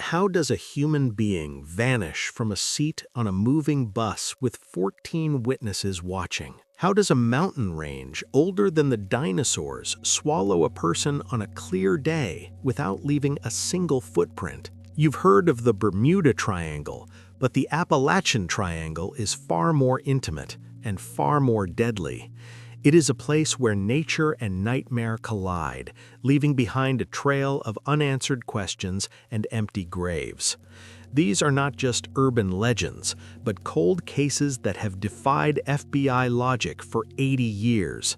How does a human being vanish from a seat on a moving bus with 14 witnesses watching? How does a mountain range older than the dinosaurs swallow a person on a clear day without leaving a single footprint? You've heard of the Bermuda Triangle, but the Appalachian Triangle is far more intimate and far more deadly. It is a place where nature and nightmare collide, leaving behind a trail of unanswered questions and empty graves. These are not just urban legends, but cold cases that have defied FBI logic for 80 years.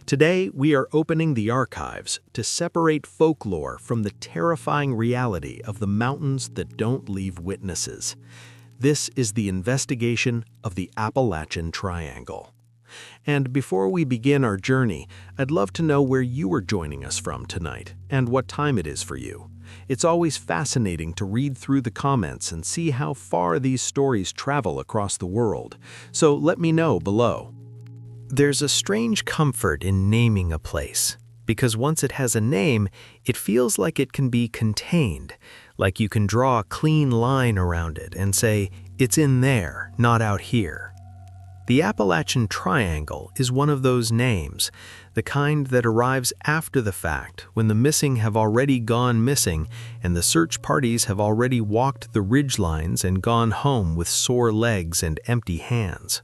Today, we are opening the archives to separate folklore from the terrifying reality of the mountains that don't leave witnesses. This is the investigation of the Appalachian Triangle. And before we begin our journey, I'd love to know where you are joining us from tonight and what time it is for you. It's always fascinating to read through the comments and see how far these stories travel across the world, so let me know below. There's a strange comfort in naming a place, because once it has a name, it feels like it can be contained, like you can draw a clean line around it and say, it's in there, not out here. The Appalachian Triangle is one of those names, the kind that arrives after the fact, when the missing have already gone missing and the search parties have already walked the ridgelines and gone home with sore legs and empty hands.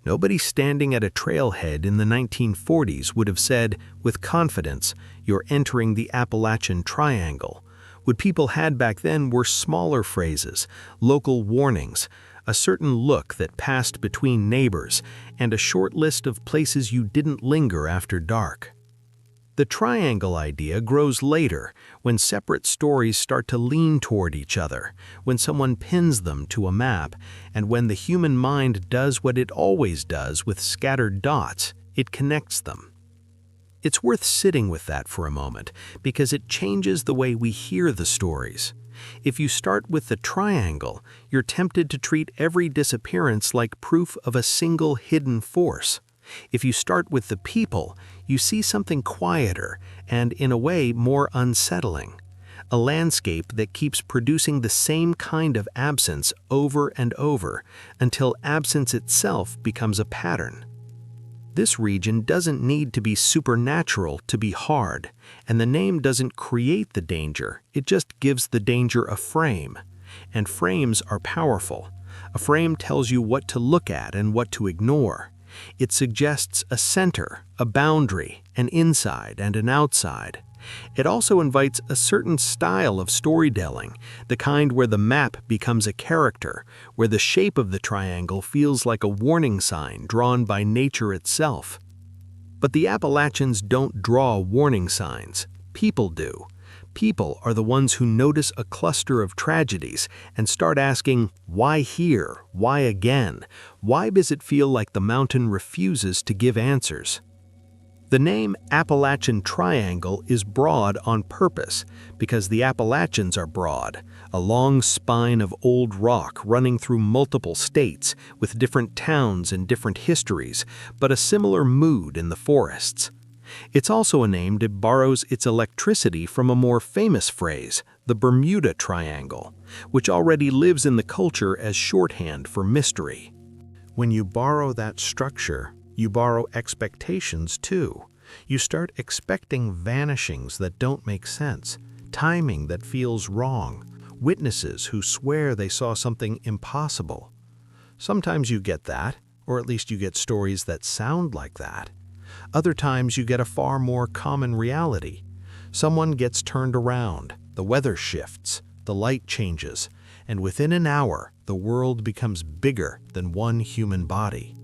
Nobody standing at a trailhead in the 1940s would have said, with confidence, you're entering the Appalachian Triangle. What people had back then were smaller phrases, local warnings, a certain look that passed between neighbors, and a short list of places you didn't linger after dark. The triangle idea grows later, when separate stories start to lean toward each other, when someone pins them to a map, and when the human mind does what it always does with scattered dots, it connects them. It's worth sitting with that for a moment, because it changes the way we hear the stories. If you start with the triangle, you're tempted to treat every disappearance like proof of a single hidden force. If you start with the people, you see something quieter and, in a way, more unsettling. A landscape that keeps producing the same kind of absence over and over until absence itself becomes a pattern. This region doesn't need to be supernatural to be hard, and the name doesn't create the danger, it just gives the danger a frame. And frames are powerful. A frame tells you what to look at and what to ignore. It suggests a center, a boundary, an inside and an outside. It also invites a certain style of storytelling, the kind where the map becomes a character, where the shape of the triangle feels like a warning sign drawn by nature itself. But the Appalachians don't draw warning signs. People do. People are the ones who notice a cluster of tragedies and start asking, why here? Why again? Why does it feel like the mountain refuses to give answers? The name Appalachian Triangle is broad on purpose because the Appalachians are broad, a long spine of old rock running through multiple states with different towns and different histories, but a similar mood in the forests. It's also a name that borrows its electricity from a more famous phrase, the Bermuda Triangle, which already lives in the culture as shorthand for mystery. When you borrow that structure, you borrow expectations too. You start expecting vanishings that don't make sense, timing that feels wrong, witnesses who swear they saw something impossible. Sometimes you get that, or at least you get stories that sound like that. Other times you get a far more common reality. Someone gets turned around, the weather shifts, the light changes, and within an hour, the world becomes bigger than one human body.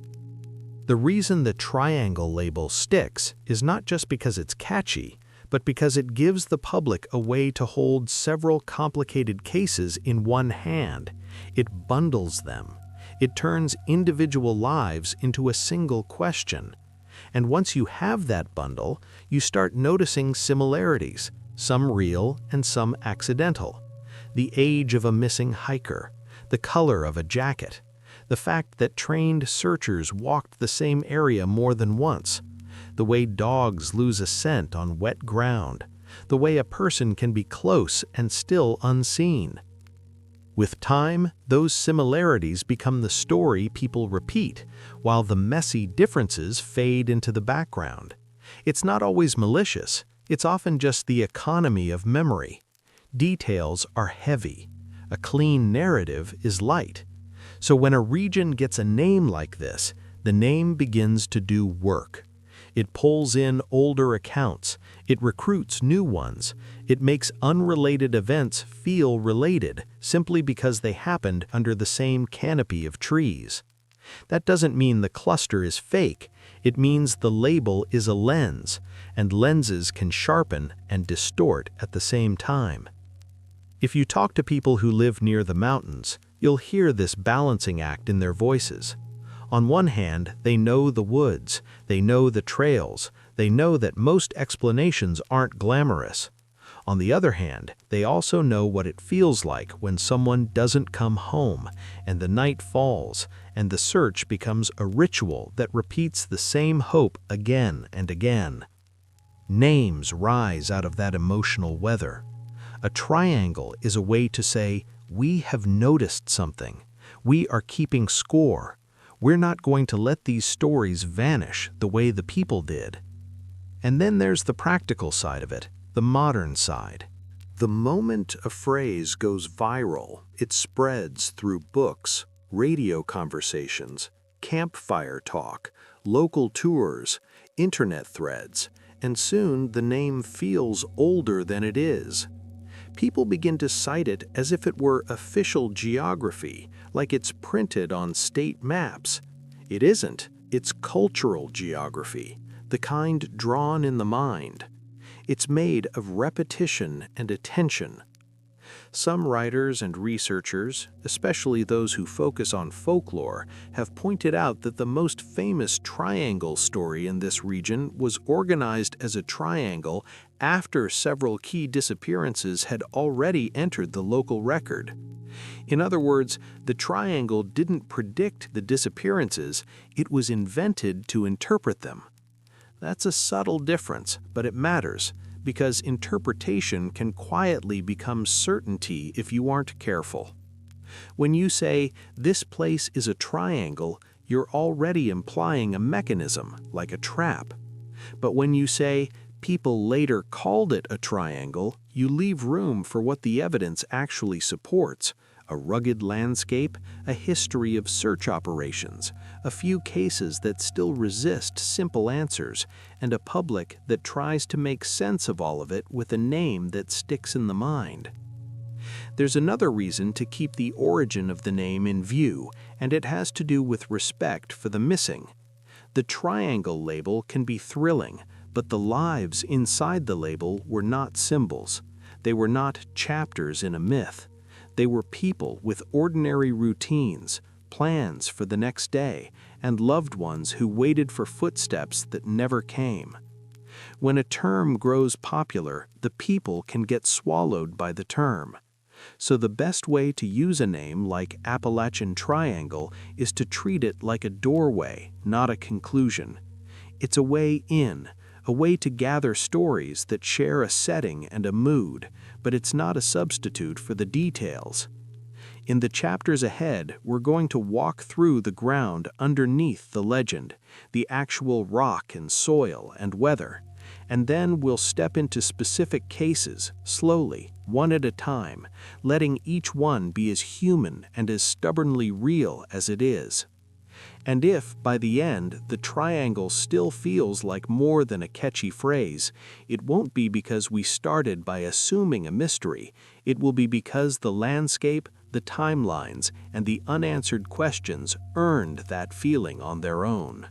The reason the triangle label sticks is not just because it's catchy, but because it gives the public a way to hold several complicated cases in one hand. It bundles them. It turns individual lives into a single question. And once you have that bundle, you start noticing similarities, some real and some accidental. The age of a missing hiker, the color of a jacket, the fact that trained searchers walked the same area more than once, the way dogs lose a scent on wet ground, the way a person can be close and still unseen. With time, those similarities become the story people repeat, while the messy differences fade into the background. It's not always malicious, it's often just the economy of memory. Details are heavy. A clean narrative is light. So when a region gets a name like this, the name begins to do work. It pulls in older accounts, it recruits new ones, it makes unrelated events feel related simply because they happened under the same canopy of trees. That doesn't mean the cluster is fake, it means the label is a lens, and lenses can sharpen and distort at the same time. If you talk to people who live near the mountains, you'll hear this balancing act in their voices. On one hand, they know the woods, they know the trails, they know that most explanations aren't glamorous. On the other hand, they also know what it feels like when someone doesn't come home, and the night falls, and the search becomes a ritual that repeats the same hope again and again. Names rise out of that emotional weather. A triangle is a way to say, we have noticed something. We are keeping score. We're not going to let these stories vanish the way the people did. And then there's the practical side of it, the modern side. The moment a phrase goes viral, it spreads through books, radio conversations, campfire talk, local tours, internet threads, and soon the name feels older than it is. People begin to cite it as if it were official geography, like it's printed on state maps. It isn't, it's cultural geography, the kind drawn in the mind. It's made of repetition and attention. Some writers and researchers, especially those who focus on folklore, have pointed out that the most famous triangle story in this region was organized as a triangle after several key disappearances had already entered the local record. In other words, the triangle didn't predict the disappearances, it was invented to interpret them. That's a subtle difference, but it matters, because interpretation can quietly become certainty if you aren't careful. When you say, this place is a triangle, you're already implying a mechanism, like a trap. But when you say, people later called it a triangle, you leave room for what the evidence actually supports: a rugged landscape, a history of search operations, a few cases that still resist simple answers, and a public that tries to make sense of all of it with a name that sticks in the mind. There's another reason to keep the origin of the name in view, and it has to do with respect for the missing. The triangle label can be thrilling, but the lives inside the label were not symbols. They were not chapters in a myth. They were people with ordinary routines, plans for the next day, and loved ones who waited for footsteps that never came. When a term grows popular, the people can get swallowed by the term. So the best way to use a name like Appalachian Triangle is to treat it like a doorway, not a conclusion. It's a way in, a way to gather stories that share a setting and a mood, but it's not a substitute for the details. In the chapters ahead, we're going to walk through the ground underneath the legend, the actual rock and soil and weather, and then we'll step into specific cases, slowly, one at a time, letting each one be as human and as stubbornly real as it is. And if, by the end, the triangle still feels like more than a catchy phrase, it won't be because we started by assuming a mystery. It will be because the landscape, the timelines, and the unanswered questions earned that feeling on their own.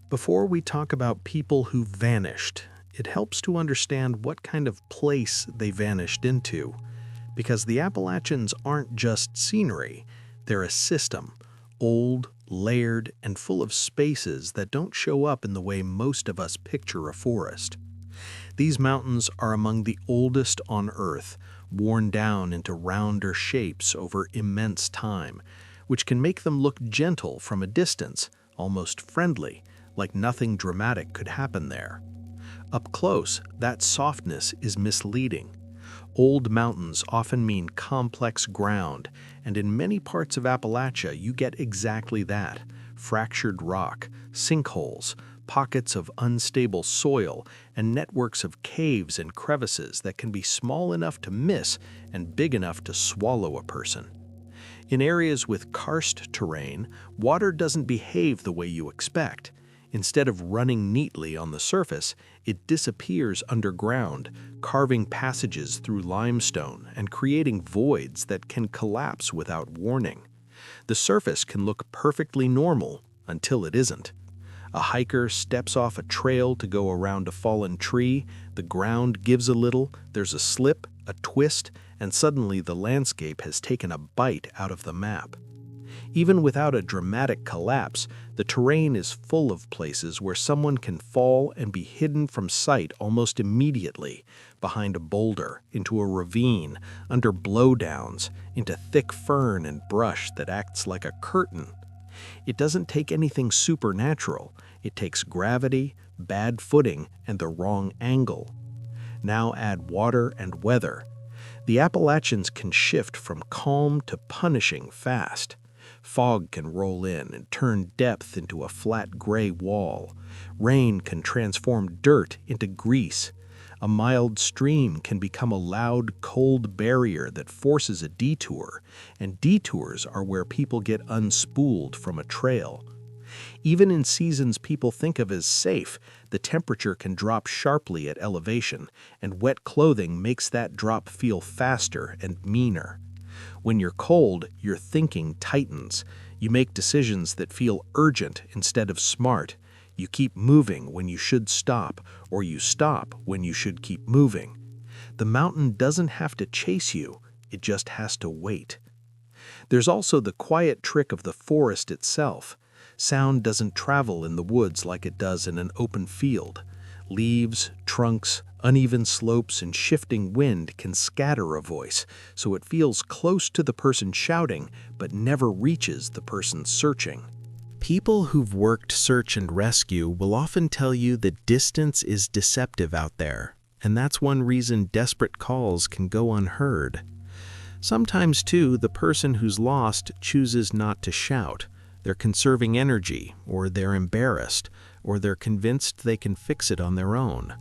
Before we talk about people who vanished, it helps to understand what kind of place they vanished into. Because the Appalachians aren't just scenery, they're a system, old, layered, and full of spaces that don't show up in the way most of us picture a forest. These mountains are among the oldest on Earth, worn down into rounder shapes over immense time, which can make them look gentle from a distance, almost friendly, like nothing dramatic could happen there. Up close, that softness is misleading. Old mountains often mean complex ground, and in many parts of Appalachia you get exactly that: fractured rock, sinkholes, pockets of unstable soil, and networks of caves and crevices that can be small enough to miss and big enough to swallow a person. In areas with karst terrain, water doesn't behave the way you expect. Instead of running neatly on the surface, it disappears underground, carving passages through limestone and creating voids that can collapse without warning. The surface can look perfectly normal until it isn't. A hiker steps off a trail to go around a fallen tree, the ground gives a little, there's a slip, a twist, and suddenly the landscape has taken a bite out of the map. Even without a dramatic collapse, the terrain is full of places where someone can fall and be hidden from sight almost immediately, behind a boulder, into a ravine, under blowdowns, into thick fern and brush that acts like a curtain. It doesn't take anything supernatural. It takes gravity, bad footing, and the wrong angle. Now add water and weather. The Appalachians can shift from calm to punishing fast. Fog can roll in and turn depth into a flat gray wall. Rain can transform dirt into grease. A mild stream can become a loud, cold barrier that forces a detour, and detours are where people get unspooled from a trail. Even in seasons people think of as safe, the temperature can drop sharply at elevation, and wet clothing makes that drop feel faster and meaner. When you're cold, your thinking tightens. You make decisions that feel urgent instead of smart. You keep moving when you should stop, or you stop when you should keep moving. The mountain doesn't have to chase you, it just has to wait. There's also the quiet trick of the forest itself. Sound doesn't travel in the woods like it does in an open field. Leaves, trunks, uneven slopes, and shifting wind can scatter a voice, so it feels close to the person shouting, but never reaches the person searching. People who've worked search and rescue will often tell you that distance is deceptive out there, and that's one reason desperate calls can go unheard. Sometimes, too, the person who's lost chooses not to shout. They're conserving energy, or they're embarrassed, or they're convinced they can fix it on their own.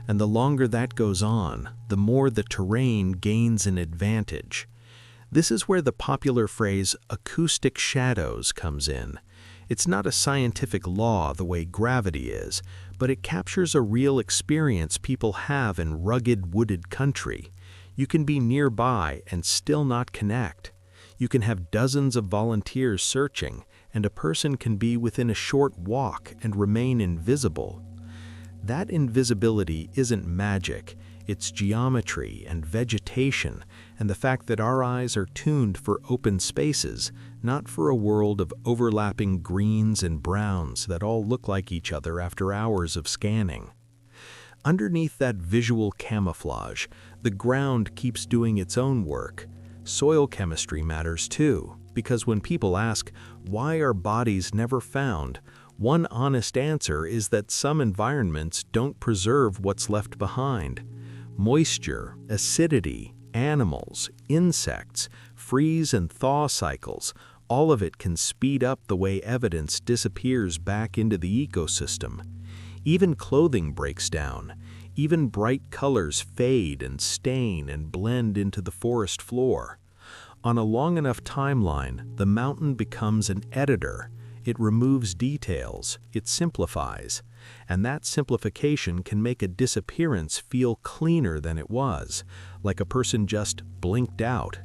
And the longer that goes on, the more the terrain gains an advantage. This is where the popular phrase acoustic shadows comes in. It's not a scientific law the way gravity is, but it captures a real experience people have in rugged, wooded country. You can be nearby and still not connect. You can have dozens of volunteers searching, and a person can be within a short walk and remain invisible. That invisibility isn't magic, it's geometry and vegetation, and the fact that our eyes are tuned for open spaces, not for a world of overlapping greens and browns that all look like each other after hours of scanning. Underneath that visual camouflage, the ground keeps doing its own work. Soil chemistry matters too, because when people ask, why are bodies never found? One honest answer is that some environments don't preserve what's left behind. Moisture, acidity, animals, insects, freeze and thaw cycles, all of it can speed up the way evidence disappears back into the ecosystem. Even clothing breaks down. Even bright colors fade and stain and blend into the forest floor. On a long enough timeline, the mountain becomes an editor. It removes details, it simplifies, and that simplification can make a disappearance feel cleaner than it was, like a person just blinked out.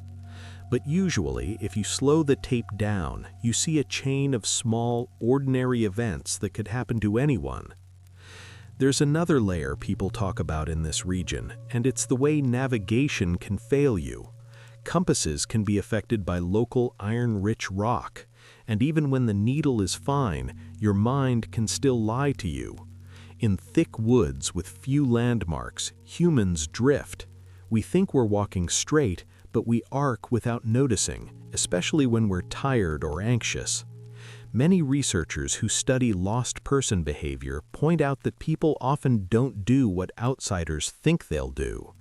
But usually, if you slow the tape down, you see a chain of small, ordinary events that could happen to anyone. There's another layer people talk about in this region, and it's the way navigation can fail you. Compasses can be affected by local iron-rich rock, and even when the needle is fine, your mind can still lie to you. In thick woods with few landmarks, humans drift. We think we're walking straight, but we arc without noticing, especially when we're tired or anxious. Many researchers who study lost person behavior point out that people often don't do what outsiders think they'll do.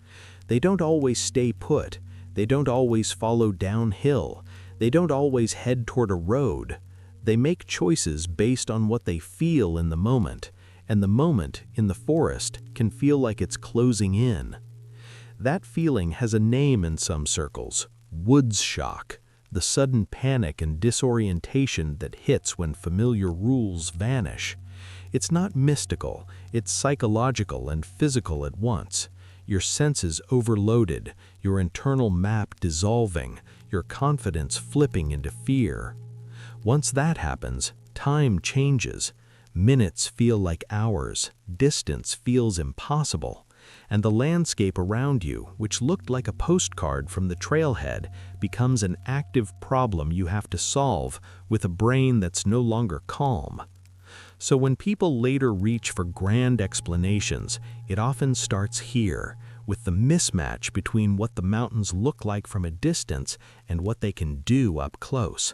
They don't always stay put. They don't always follow downhill. They don't always head toward a road. They make choices based on what they feel in the moment, and the moment in the forest can feel like it's closing in. That feeling has a name in some circles: woods shock, the sudden panic and disorientation that hits when familiar rules vanish. It's not mystical, it's psychological and physical at once. Your senses overloaded, your internal map dissolving, your confidence flipping into fear. Once that happens, time changes. Minutes feel like hours, distance feels impossible, and the landscape around you, which looked like a postcard from the trailhead, becomes an active problem you have to solve with a brain that's no longer calm. So when people later reach for grand explanations, it often starts here, with the mismatch between what the mountains look like from a distance and what they can do up close.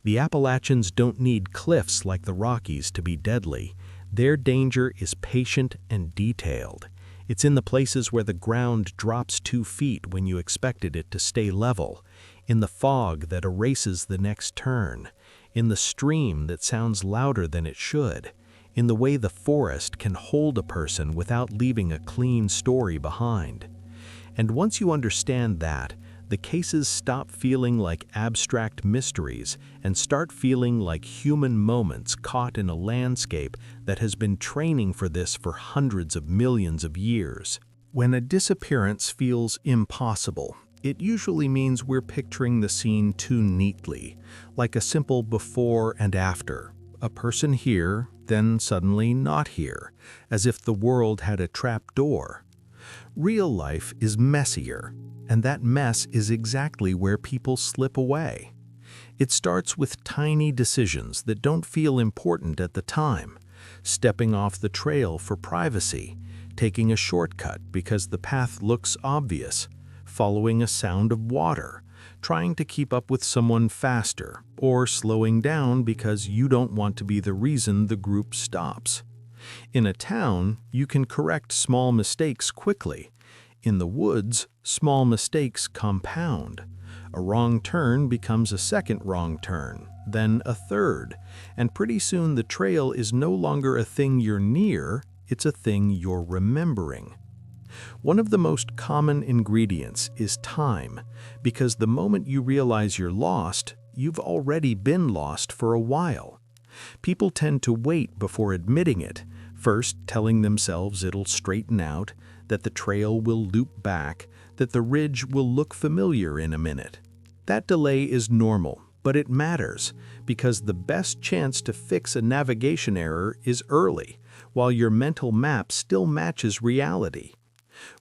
The Appalachians don't need cliffs like the Rockies to be deadly. Their danger is patient and detailed. It's in the places where the ground drops 2 feet when you expected it to stay level, in the fog that erases the next turn, in the stream that sounds louder than it should, in the way the forest can hold a person without leaving a clean story behind. And once you understand that, the cases stop feeling like abstract mysteries and start feeling like human moments caught in a landscape that has been training for this for hundreds of millions of years. When a disappearance feels impossible, it usually means we're picturing the scene too neatly, like a simple before and after. A person here, then suddenly not here, as if the world had a trap door. Real life is messier, and that mess is exactly where people slip away. It starts with tiny decisions that don't feel important at the time, stepping off the trail for privacy, taking a shortcut because the path looks obvious, following a sound of water, trying to keep up with someone faster, or slowing down because you don't want to be the reason the group stops. In a town, you can correct small mistakes quickly. In the woods, small mistakes compound. A wrong turn becomes a second wrong turn, then a third, and pretty soon the trail is no longer a thing you're near, it's a thing you're remembering. One of the most common ingredients is time, because the moment you realize you're lost, you've already been lost for a while. People tend to wait before admitting it, first telling themselves it'll straighten out, that the trail will loop back, that the ridge will look familiar in a minute. That delay is normal, but it matters, because the best chance to fix a navigation error is early, while your mental map still matches reality.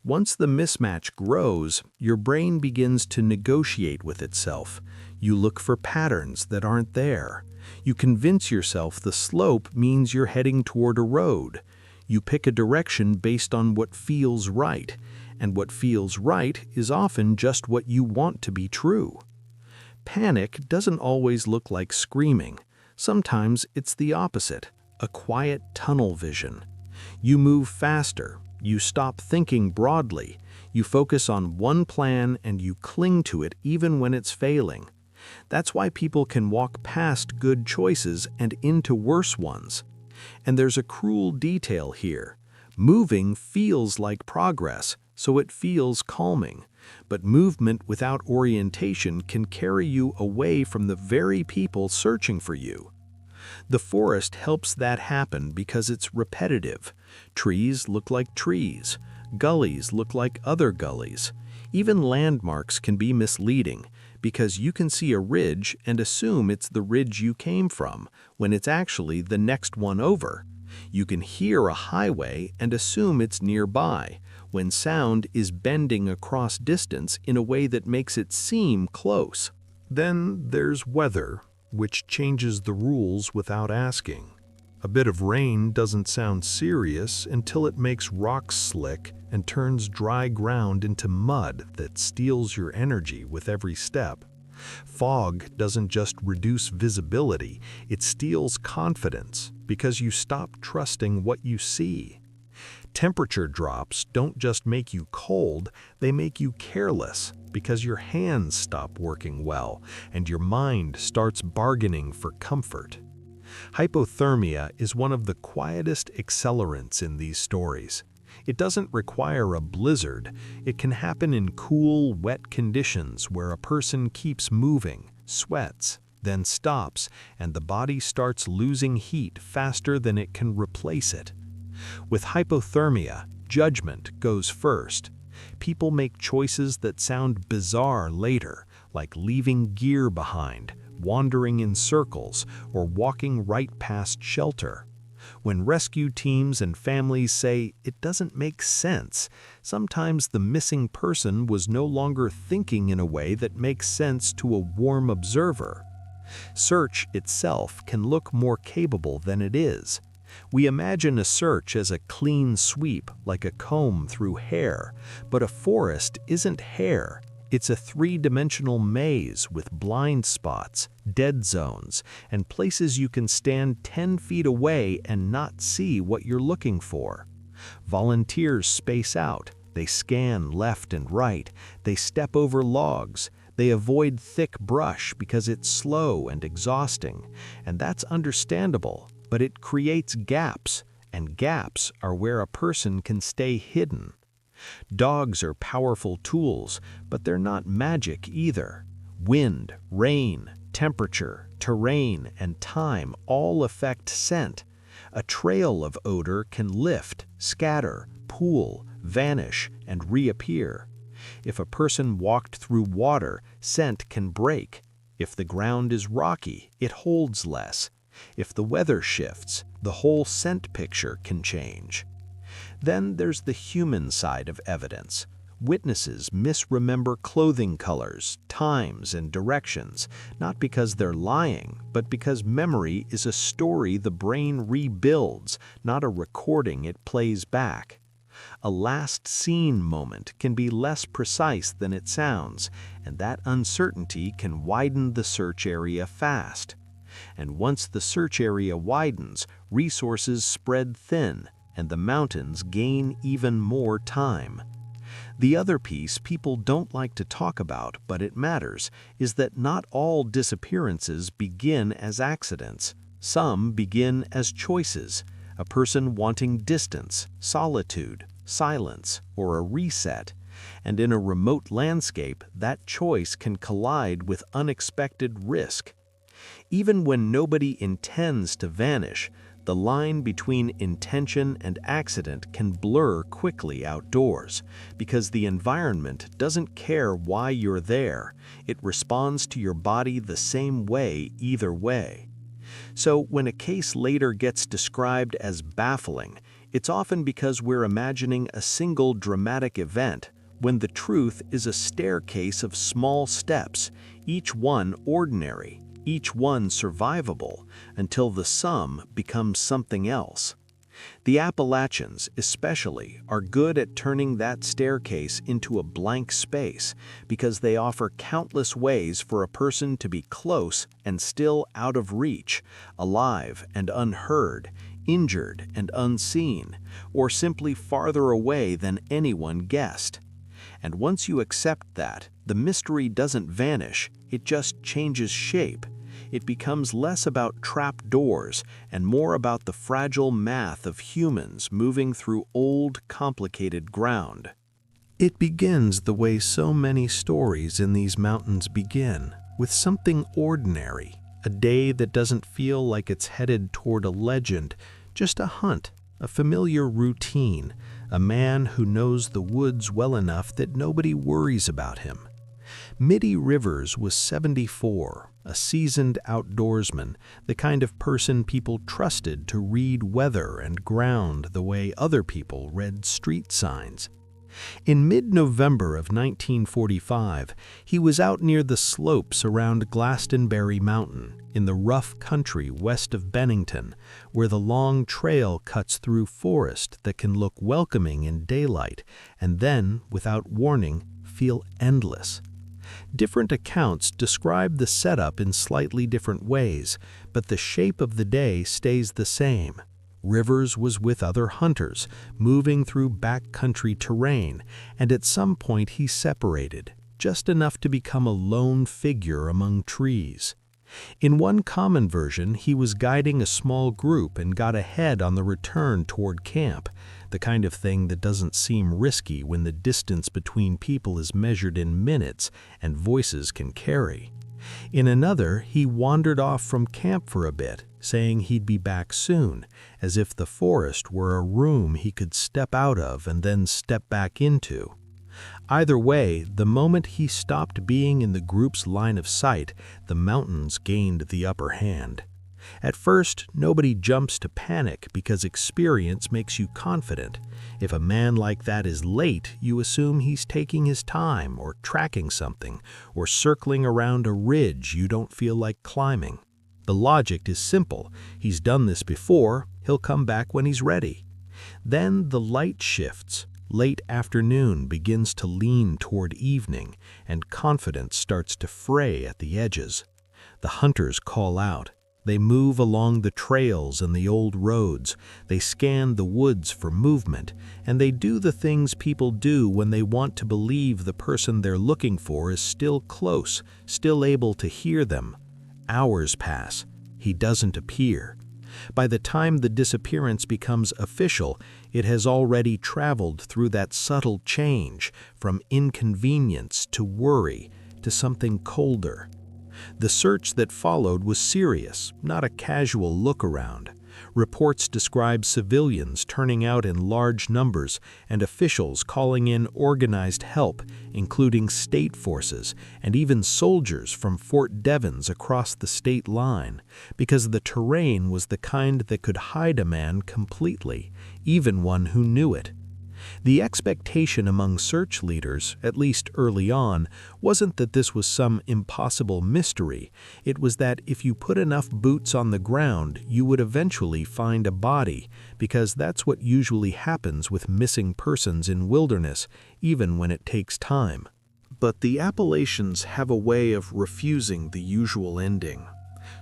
Once the mismatch grows, your brain begins to negotiate with itself. You look for patterns that aren't there. You convince yourself the slope means you're heading toward a road. You pick a direction based on what feels right, and what feels right is often just what you want to be true. Panic doesn't always look like screaming. Sometimes it's the opposite, a quiet tunnel vision. You move faster, you stop thinking broadly, you focus on one plan and you cling to it even when it's failing. That's why people can walk past good choices and into worse ones. And there's a cruel detail here. Moving feels like progress, so it feels calming. But movement without orientation can carry you away from the very people searching for you. The forest helps that happen because it's repetitive. Trees look like trees. Gullies look like other gullies. Even landmarks can be misleading because you can see a ridge and assume it's the ridge you came from when it's actually the next one over. You can hear a highway and assume it's nearby when sound is bending across distance in a way that makes it seem close. Then there's weather, which changes the rules without asking. A bit of rain doesn't sound serious until it makes rocks slick and turns dry ground into mud that steals your energy with every step. Fog doesn't just reduce visibility, it steals confidence because you stop trusting what you see. Temperature drops don't just make you cold, they make you careless because your hands stop working well and your mind starts bargaining for comfort. Hypothermia is one of the quietest accelerants in these stories. It doesn't require a blizzard. It can happen in cool, wet conditions where a person keeps moving, sweats, then stops, and the body starts losing heat faster than it can replace it. With hypothermia, judgment goes first. People make choices that sound bizarre later, like leaving gear behind, wandering in circles, or walking right past shelter. When rescue teams and families say it doesn't make sense, sometimes the missing person was no longer thinking in a way that makes sense to a warm observer. Search itself can look more capable than it is. We imagine a search as a clean sweep, like a comb through hair, but a forest isn't hair. It's a three-dimensional maze with blind spots, dead zones, and places you can stand 10 feet away and not see what you're looking for. Volunteers space out. They scan left and right. They step over logs. They avoid thick brush because it's slow and exhausting, and that's understandable, but it creates gaps, and gaps are where a person can stay hidden. Dogs are powerful tools, but they're not magic either. Wind, rain, temperature, terrain, and time all affect scent. A trail of odor can lift, scatter, pool, vanish, and reappear. If a person walked through water, scent can break. If the ground is rocky, it holds less. If the weather shifts, the whole scent picture can change. Then there's the human side of evidence. Witnesses misremember clothing colors, times, and directions, not because they're lying, but because memory is a story the brain rebuilds, not a recording it plays back. A last seen moment can be less precise than it sounds, and that uncertainty can widen the search area fast. And once the search area widens, resources spread thin, and the mountains gain even more time. The other piece people don't like to talk about, but it matters, is that not all disappearances begin as accidents. Some begin as choices, a person wanting distance, solitude, silence, or a reset. And in a remote landscape, that choice can collide with unexpected risk. Even when nobody intends to vanish, the line between intention and accident can blur quickly outdoors, because the environment doesn't care why you're there. It responds to your body the same way either way. So when a case later gets described as baffling, it's often because we're imagining a single dramatic event, when the truth is a staircase of small steps, each one ordinary, each one survivable, until the sum becomes something else. The Appalachians, especially, are good at turning that staircase into a blank space because they offer countless ways for a person to be close and still out of reach, alive and unheard, injured and unseen, or simply farther away than anyone guessed. And once you accept that, the mystery doesn't vanish, it just changes shape. It becomes less about trap doors and more about the fragile math of humans moving through old, complicated ground. It begins the way so many stories in these mountains begin, with something ordinary, a day that doesn't feel like it's headed toward a legend, just a hunt, a familiar routine, a man who knows the woods well enough that nobody worries about him. Mitty Rivers was 74, a seasoned outdoorsman, the kind of person people trusted to read weather and ground the way other people read street signs. In mid-November of 1945, he was out near the slopes around Glastonbury Mountain, in the rough country west of Bennington, where the long trail cuts through forest that can look welcoming in daylight and then, without warning, feel endless. Different accounts describe the setup in slightly different ways, but the shape of the day stays the same. Rivers was with other hunters, moving through backcountry terrain, and at some point he separated, just enough to become a lone figure among trees. In one common version, he was guiding a small group and got ahead on the return toward camp, the kind of thing that doesn't seem risky when the distance between people is measured in minutes and voices can carry. In another, he wandered off from camp for a bit, saying he'd be back soon, as if the forest were a room he could step out of and then step back into. Either way, the moment he stopped being in the group's line of sight, the mountains gained the upper hand. At first, nobody jumps to panic because experience makes you confident. If a man like that is late, you assume he's taking his time or tracking something or circling around a ridge you don't feel like climbing. The logic is simple. He's done this before, he'll come back when he's ready. Then the light shifts. Late afternoon begins to lean toward evening, and confidence starts to fray at the edges. The hunters call out. They move along the trails and the old roads. They scan the woods for movement, and they do the things people do when they want to believe the person they're looking for is still close, still able to hear them. Hours pass. He doesn't appear. By the time the disappearance becomes official, it has already traveled through that subtle change from inconvenience to worry to something colder. The search that followed was serious, not a casual look around. Reports describe civilians turning out in large numbers and officials calling in organized help, including state forces and even soldiers from Fort Devens across the state line, because the terrain was the kind that could hide a man completely, even one who knew it. The expectation among search leaders, at least early on, wasn't that this was some impossible mystery. It was that if you put enough boots on the ground, you would eventually find a body, because that's what usually happens with missing persons in wilderness, even when it takes time. But the Appalachians have a way of refusing the usual ending.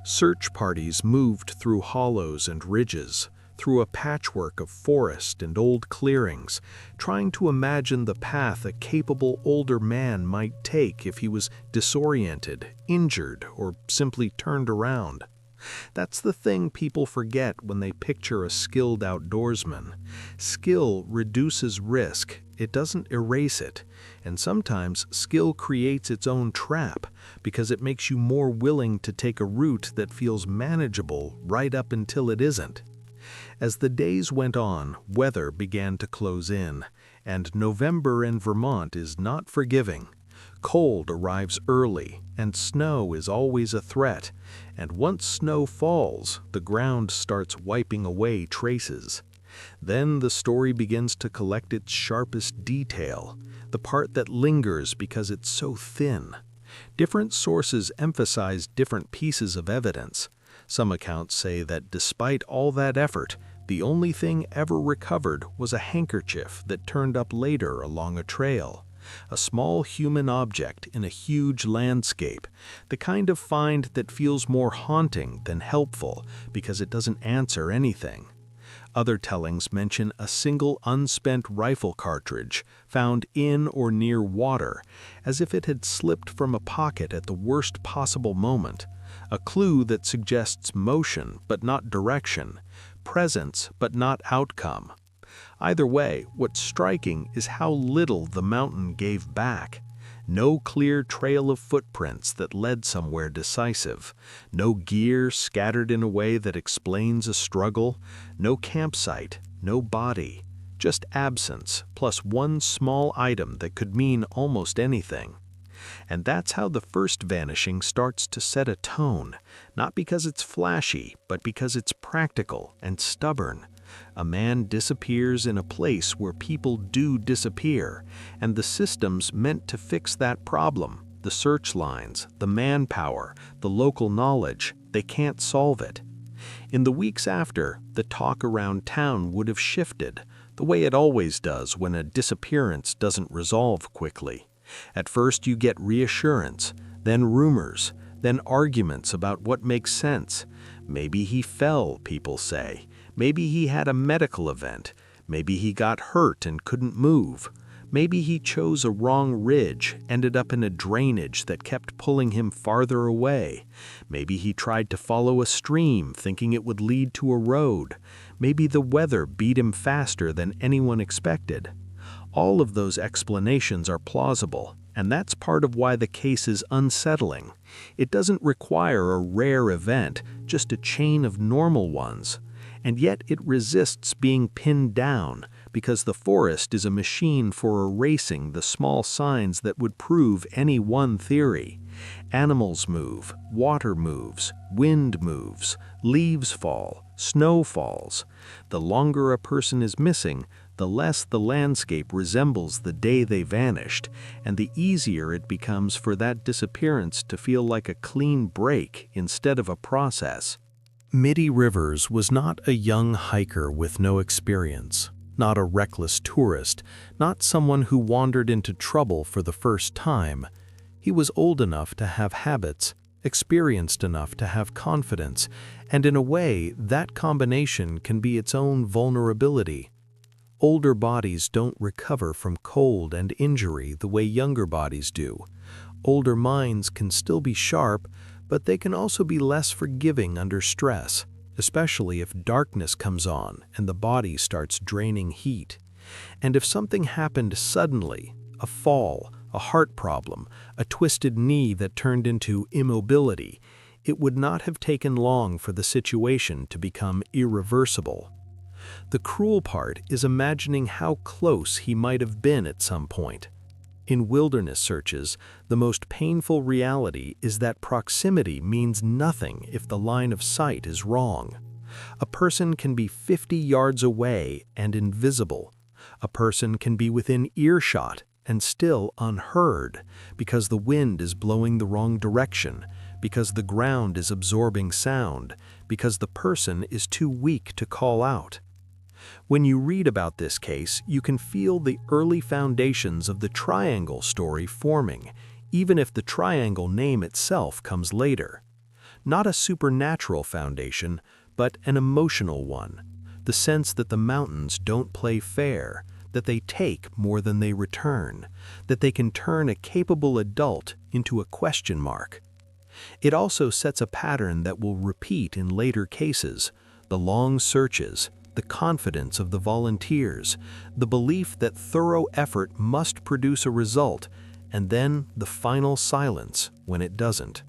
Search parties moved through hollows and ridges, through a patchwork of forest and old clearings, trying to imagine the path a capable older man might take if he was disoriented, injured, or simply turned around. That's the thing people forget when they picture a skilled outdoorsman. Skill reduces risk, it doesn't erase it, and sometimes skill creates its own trap because it makes you more willing to take a route that feels manageable right up until it isn't. As the days went on, weather began to close in, and November in Vermont is not forgiving. Cold arrives early, and snow is always a threat, and once snow falls, the ground starts wiping away traces. Then the story begins to collect its sharpest detail, the part that lingers because it's so thin. Different sources emphasize different pieces of evidence. Some accounts say that despite all that effort, the only thing ever recovered was a handkerchief that turned up later along a trail. A small human object in a huge landscape, the kind of find that feels more haunting than helpful because it doesn't answer anything. Other tellings mention a single unspent rifle cartridge found in or near water, as if it had slipped from a pocket at the worst possible moment. A clue that suggests motion but not direction, presence but not outcome. Either way, what's striking is how little the mountain gave back. No clear trail of footprints that led somewhere decisive. No gear scattered in a way that explains a struggle. No campsite, no body. Just absence, plus one small item that could mean almost anything. And that's how the first vanishing starts to set a tone, not because it's flashy, but because it's practical and stubborn. A man disappears in a place where people do disappear, and the systems meant to fix that problem, the search lines, the manpower, the local knowledge, they can't solve it. In the weeks after, the talk around town would have shifted, the way it always does when a disappearance doesn't resolve quickly. At first you get reassurance, then rumors, then arguments about what makes sense. Maybe he fell, people say. Maybe he had a medical event. Maybe he got hurt and couldn't move. Maybe he chose a wrong ridge, ended up in a drainage that kept pulling him farther away. Maybe he tried to follow a stream, thinking it would lead to a road. Maybe the weather beat him faster than anyone expected. All of those explanations are plausible, and that's part of why the case is unsettling. It doesn't require a rare event, just a chain of normal ones. And yet it resists being pinned down, because the forest is a machine for erasing the small signs that would prove any one theory. Animals move, water moves, wind moves, leaves fall, snow falls. The longer a person is missing, the less the landscape resembles the day they vanished, and the easier it becomes for that disappearance to feel like a clean break instead of a process. Mitty Rivers was not a young hiker with no experience, not a reckless tourist, not someone who wandered into trouble for the first time. He was old enough to have habits, experienced enough to have confidence, and in a way, that combination can be its own vulnerability. Older bodies don't recover from cold and injury the way younger bodies do. Older minds can still be sharp, but they can also be less forgiving under stress, especially if darkness comes on and the body starts draining heat. And if something happened suddenly, a fall, a heart problem, a twisted knee that turned into immobility, it would not have taken long for the situation to become irreversible. The cruel part is imagining how close he might have been at some point. In wilderness searches, the most painful reality is that proximity means nothing if the line of sight is wrong. A person can be 50 yards away and invisible. A person can be within earshot and still unheard because the wind is blowing the wrong direction, because the ground is absorbing sound, because the person is too weak to call out. When you read about this case, you can feel the early foundations of the triangle story forming, even if the triangle name itself comes later. Not a supernatural foundation, but an emotional one. The sense that the mountains don't play fair, that they take more than they return, that they can turn a capable adult into a question mark. It also sets a pattern that will repeat in later cases: the long searches, the confidence of the volunteers, the belief that thorough effort must produce a result, and then the final silence when it doesn't.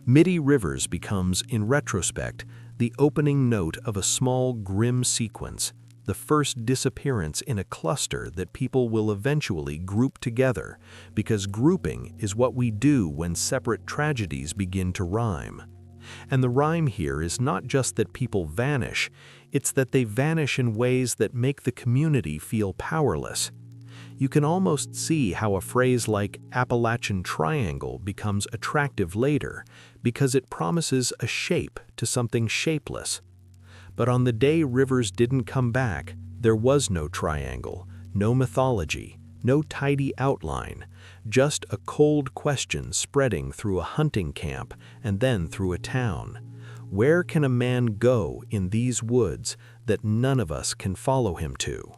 Mitty Rivers becomes, in retrospect, the opening note of a small, grim sequence, the first disappearance in a cluster that people will eventually group together, because grouping is what we do when separate tragedies begin to rhyme. And the rhyme here is not just that people vanish, it's that they vanish in ways that make the community feel powerless. You can almost see how a phrase like Appalachian Triangle becomes attractive later, because it promises a shape to something shapeless. But on the day Rivers didn't come back, there was no triangle, no mythology, no tidy outline, just a cold question spreading through a hunting camp and then through a town. Where can a man go in these woods that none of us can follow him to?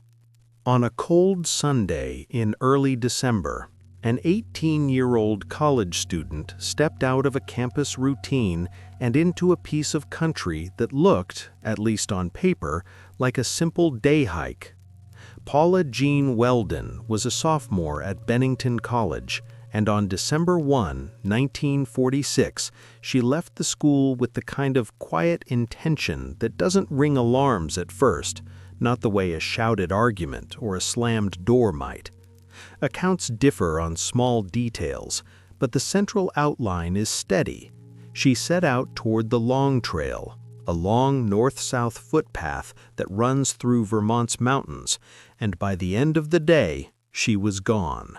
On a cold Sunday in early December, an 18-year-old college student stepped out of a campus routine and into a piece of country that looked, at least on paper, like a simple day hike. Paula Welden was a sophomore at Bennington College, and on December 1, 1946, she left the school with the kind of quiet intention that doesn't ring alarms at first, not the way a shouted argument or a slammed door might. Accounts differ on small details, but the central outline is steady. She set out toward the Long Trail, a long north-south footpath that runs through Vermont's mountains, and by the end of the day, she was gone.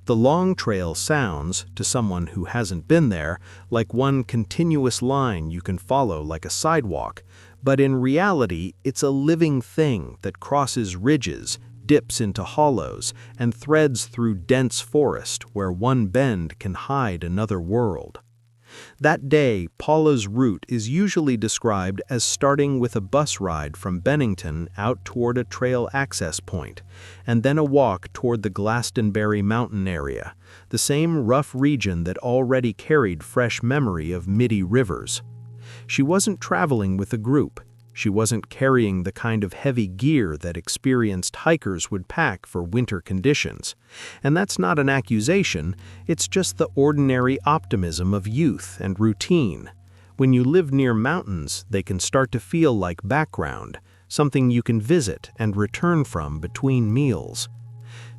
The Long Trail sounds, to someone who hasn't been there, like one continuous line you can follow like a sidewalk, but in reality, it's a living thing that crosses ridges, dips into hollows and threads through dense forest where one bend can hide another world. That day, Paula's route is usually described as starting with a bus ride from Bennington out toward a trail access point, and then a walk toward the Glastonbury Mountain area, the same rough region that already carried fresh memory of muddy rivers. She wasn't traveling with a group. She wasn't carrying the kind of heavy gear that experienced hikers would pack for winter conditions. And that's not an accusation, it's just the ordinary optimism of youth and routine. When you live near mountains, they can start to feel like background, something you can visit and return from between meals.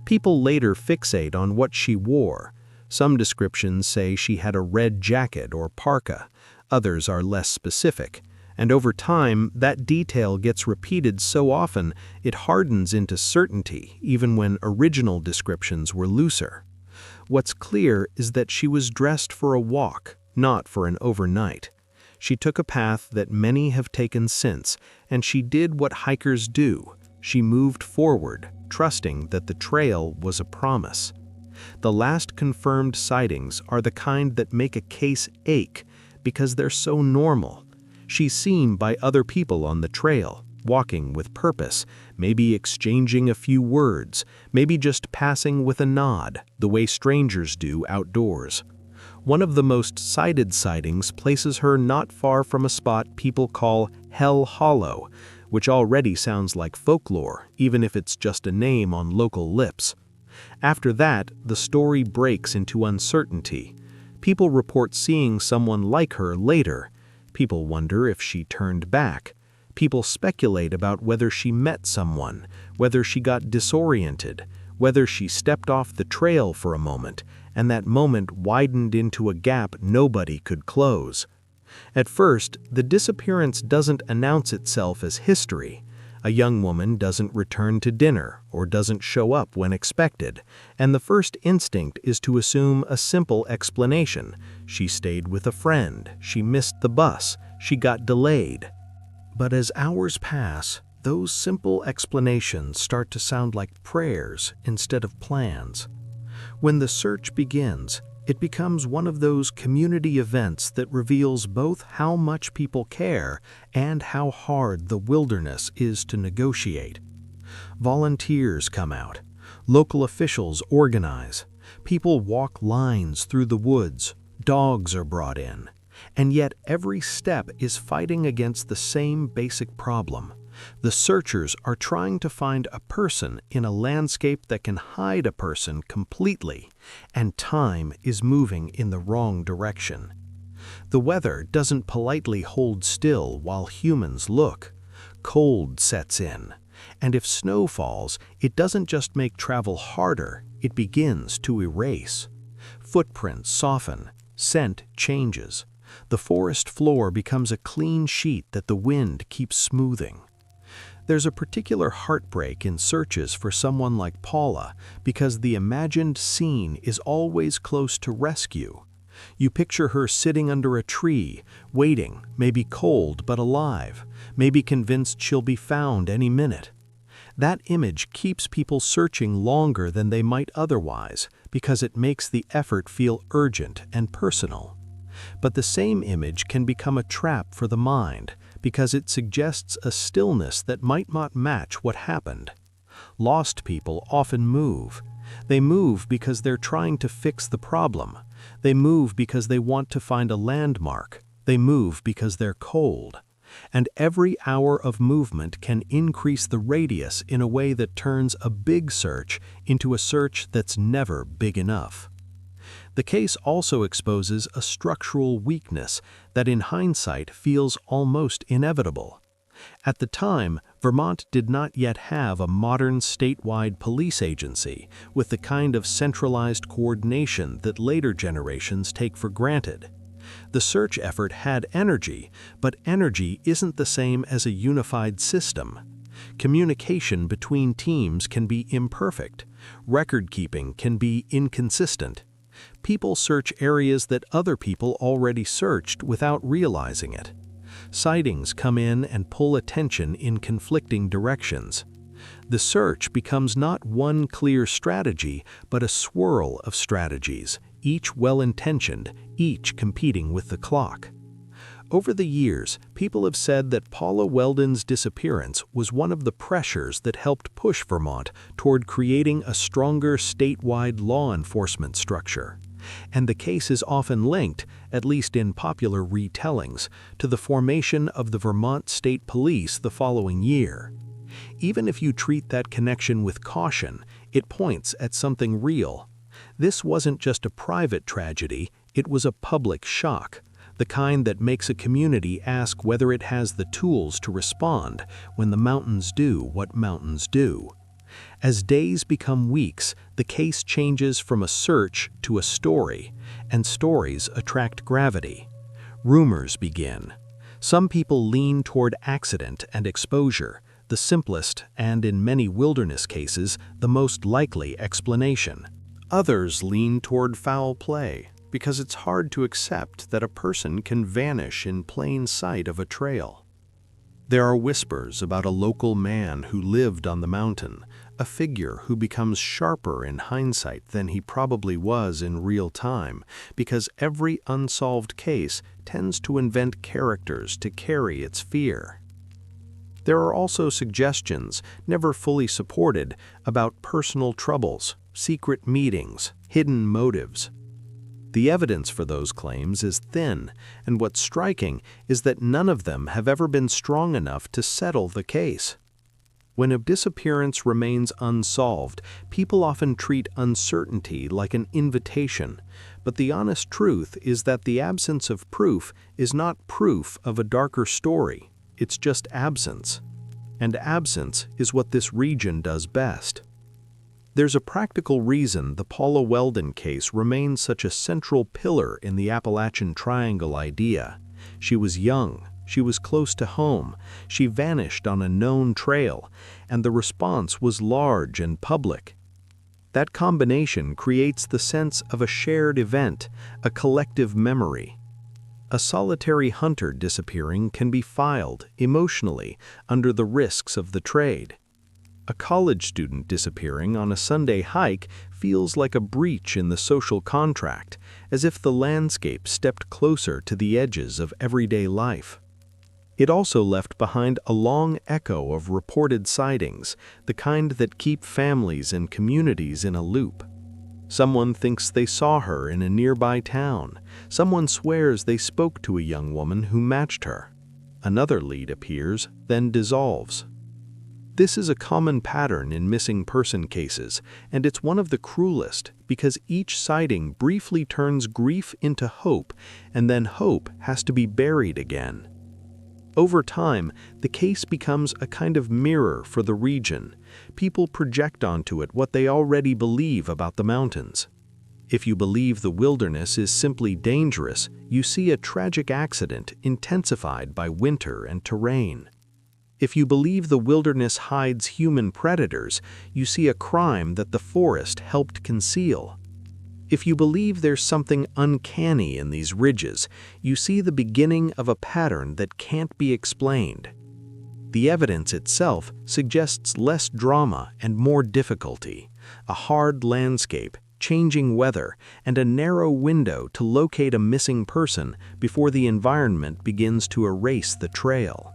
People later fixate on what she wore. Some descriptions say she had a red jacket or parka, others are less specific. And over time, that detail gets repeated so often it hardens into certainty, even when original descriptions were looser. What's clear is that she was dressed for a walk, not for an overnight. She took a path that many have taken since, and she did what hikers do. She moved forward, trusting that the trail was a promise. The last confirmed sightings are the kind that make a case ache because they're so normal. She's seen by other people on the trail, walking with purpose, maybe exchanging a few words, maybe just passing with a nod, the way strangers do outdoors. One of the most cited sightings places her not far from a spot people call Hell Hollow, which already sounds like folklore, even if it's just a name on local lips. After that, the story breaks into uncertainty. People report seeing someone like her later. People wonder if she turned back. People speculate about whether she met someone, whether she got disoriented, whether she stepped off the trail for a moment, and that moment widened into a gap nobody could close. At first, the disappearance doesn't announce itself as history. A young woman doesn't return to dinner or doesn't show up when expected, and the first instinct is to assume a simple explanation. She stayed with a friend, she missed the bus, she got delayed. But as hours pass, those simple explanations start to sound like prayers instead of plans. When the search begins, it becomes one of those community events that reveals both how much people care and how hard the wilderness is to negotiate. Volunteers come out. Local officials organize. People walk lines through the woods. Dogs are brought in. And yet every step is fighting against the same basic problem. The searchers are trying to find a person in a landscape that can hide a person completely, and time is moving in the wrong direction. The weather doesn't politely hold still while humans look. Cold sets in, and if snow falls, it doesn't just make travel harder, it begins to erase. Footprints soften, scent changes. The forest floor becomes a clean sheet that the wind keeps smoothing. There's a particular heartbreak in searches for someone like Paula because the imagined scene is always close to rescue. You picture her sitting under a tree, waiting, maybe cold but alive, maybe convinced she'll be found any minute. That image keeps people searching longer than they might otherwise because it makes the effort feel urgent and personal. But the same image can become a trap for the mind, because it suggests a stillness that might not match what happened. Lost people often move. They move because they're trying to fix the problem. They move because they want to find a landmark. They move because they're cold. And every hour of movement can increase the radius in a way that turns a big search into a search that's never big enough. The case also exposes a structural weakness that in hindsight feels almost inevitable. At the time, Vermont did not yet have a modern statewide police agency with the kind of centralized coordination that later generations take for granted. The search effort had energy, but energy isn't the same as a unified system. Communication between teams can be imperfect. Record-keeping can be inconsistent. People search areas that other people already searched without realizing it. Sightings come in and pull attention in conflicting directions. The search becomes not one clear strategy, but a swirl of strategies, each well-intentioned, each competing with the clock. Over the years, people have said that Paula Welden's disappearance was one of the pressures that helped push Vermont toward creating a stronger statewide law enforcement structure. And the case is often linked, at least in popular retellings, to the formation of the Vermont State Police the following year. Even if you treat that connection with caution, it points at something real. This wasn't just a private tragedy, it was a public shock, the kind that makes a community ask whether it has the tools to respond when the mountains do what mountains do. As days become weeks, the case changes from a search to a story, and stories attract gravity. Rumors begin. Some people lean toward accident and exposure, the simplest and, in many wilderness cases, the most likely explanation. Others lean toward foul play, because it's hard to accept that a person can vanish in plain sight of a trail. There are whispers about a local man who lived on the mountain, a figure who becomes sharper in hindsight than he probably was in real time, because every unsolved case tends to invent characters to carry its fear. There are also suggestions, never fully supported, about personal troubles, secret meetings, hidden motives. The evidence for those claims is thin, and what's striking is that none of them have ever been strong enough to settle the case. When a disappearance remains unsolved, people often treat uncertainty like an invitation, but the honest truth is that the absence of proof is not proof of a darker story, it's just absence. And absence is what this region does best. There's a practical reason the Paula Welden case remains such a central pillar in the Appalachian Triangle idea. She was young, she was close to home, she vanished on a known trail, and the response was large and public. That combination creates the sense of a shared event, a collective memory. A solitary hunter disappearing can be filed, emotionally, under the risks of the trade. A college student disappearing on a Sunday hike feels like a breach in the social contract, as if the landscape stepped closer to the edges of everyday life. It also left behind a long echo of reported sightings, the kind that keep families and communities in a loop. Someone thinks they saw her in a nearby town. Someone swears they spoke to a young woman who matched her. Another lead appears, then dissolves. This is a common pattern in missing person cases, and it's one of the cruelest because each sighting briefly turns grief into hope, and then hope has to be buried again. Over time, the case becomes a kind of mirror for the region. People project onto it what they already believe about the mountains. If you believe the wilderness is simply dangerous, you see a tragic accident intensified by winter and terrain. If you believe the wilderness hides human predators, you see a crime that the forest helped conceal. If you believe there's something uncanny in these ridges, you see the beginning of a pattern that can't be explained. The evidence itself suggests less drama and more difficulty, a hard landscape, changing weather, and a narrow window to locate a missing person before the environment begins to erase the trail.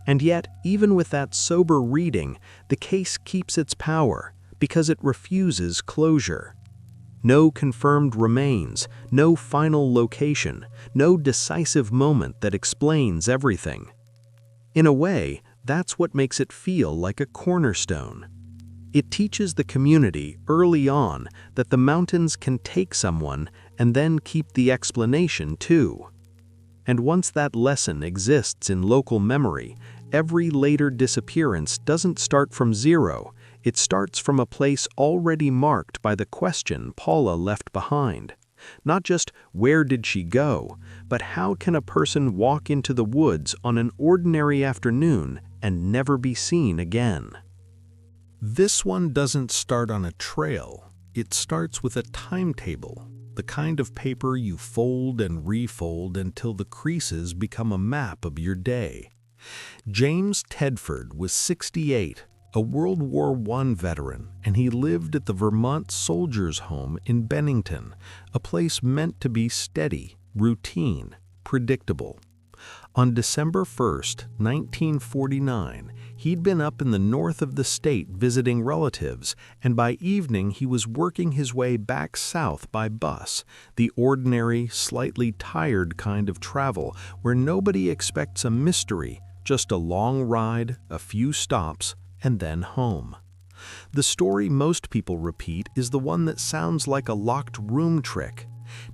And yet, even with that sober reading, the case keeps its power because it refuses closure. No confirmed remains, no final location, no decisive moment that explains everything. In a way, that's what makes it feel like a cornerstone. It teaches the community early on that the mountains can take someone and then keep the explanation too. And once that lesson exists in local memory, every later disappearance doesn't start from zero, it starts from a place already marked by the question Paula left behind. Not just where did she go, but how can a person walk into the woods on an ordinary afternoon and never be seen again? This one doesn't start on a trail, it starts with a timetable, the kind of paper you fold and refold until the creases become a map of your day. James Tedford was 68, a World War I veteran, and he lived at the Vermont Soldiers' Home in Bennington, a place meant to be steady, routine, predictable. On December 1st, 1949, he'd been up in the north of the state visiting relatives, and by evening he was working his way back south by bus, the ordinary, slightly tired kind of travel where nobody expects a mystery, just a long ride, a few stops, and then home. The story most people repeat is the one that sounds like a locked room trick.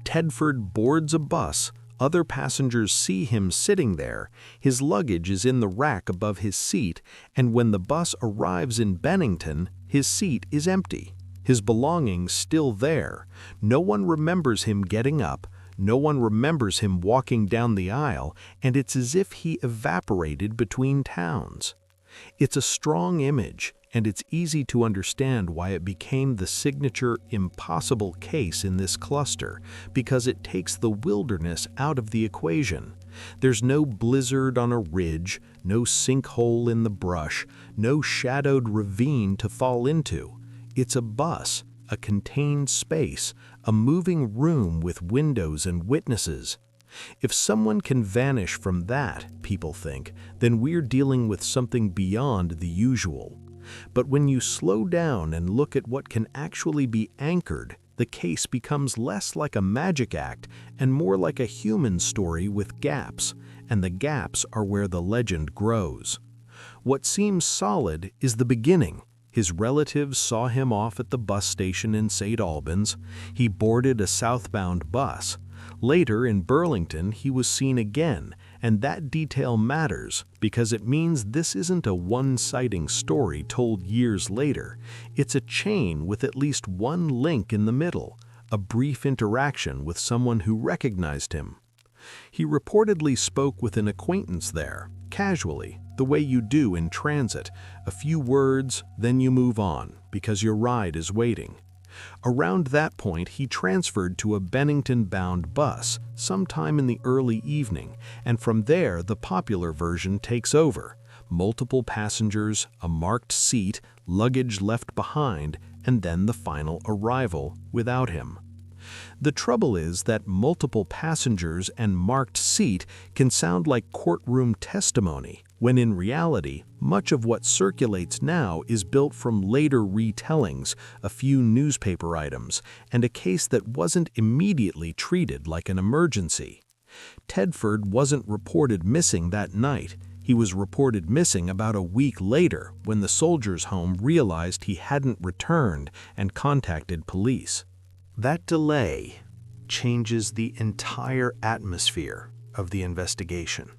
Tedford boards a bus, other passengers see him sitting there, his luggage is in the rack above his seat, and when the bus arrives in Bennington, his seat is empty, his belongings still there. No one remembers him getting up, no one remembers him walking down the aisle, and it's as if he evaporated between towns. It's a strong image, and it's easy to understand why it became the signature impossible case in this cluster, because it takes the wilderness out of the equation. There's no blizzard on a ridge, no sinkhole in the brush, no shadowed ravine to fall into. It's a bus, a contained space, a moving room with windows and witnesses. If someone can vanish from that, people think, then we're dealing with something beyond the usual. But when you slow down and look at what can actually be anchored, the case becomes less like a magic act and more like a human story with gaps, and the gaps are where the legend grows. What seems solid is the beginning. His relatives saw him off at the bus station in St. Albans. He boarded a southbound bus. Later in Burlington, he was seen again, and that detail matters because it means this isn't a one-sighting story told years later. It's a chain with at least one link in the middle, a brief interaction with someone who recognized him. He reportedly spoke with an acquaintance there, casually, the way you do in transit, a few words, then you move on, because your ride is waiting. Around that point, he transferred to a Bennington-bound bus sometime in the early evening, and from there the popular version takes over. Multiple passengers, a marked seat, luggage left behind, and then the final arrival without him. The trouble is that multiple passengers and marked seat can sound like courtroom testimony, when in reality, much of what circulates now is built from later retellings, a few newspaper items, and a case that wasn't immediately treated like an emergency. Tedford wasn't reported missing that night. He was reported missing about a week later when the Soldiers' Home realized he hadn't returned and contacted police. That delay changes the entire atmosphere of the investigation.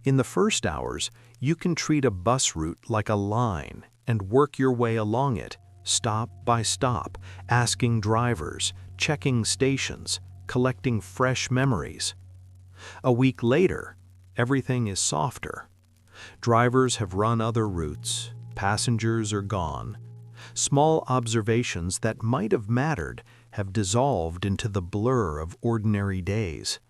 In the first hours, you can treat a bus route like a line and work your way along it, stop by stop, asking drivers, checking stations, collecting fresh memories. A week later, everything is softer. Drivers have run other routes, passengers are gone. Small observations that might have mattered have dissolved into the blur of ordinary days.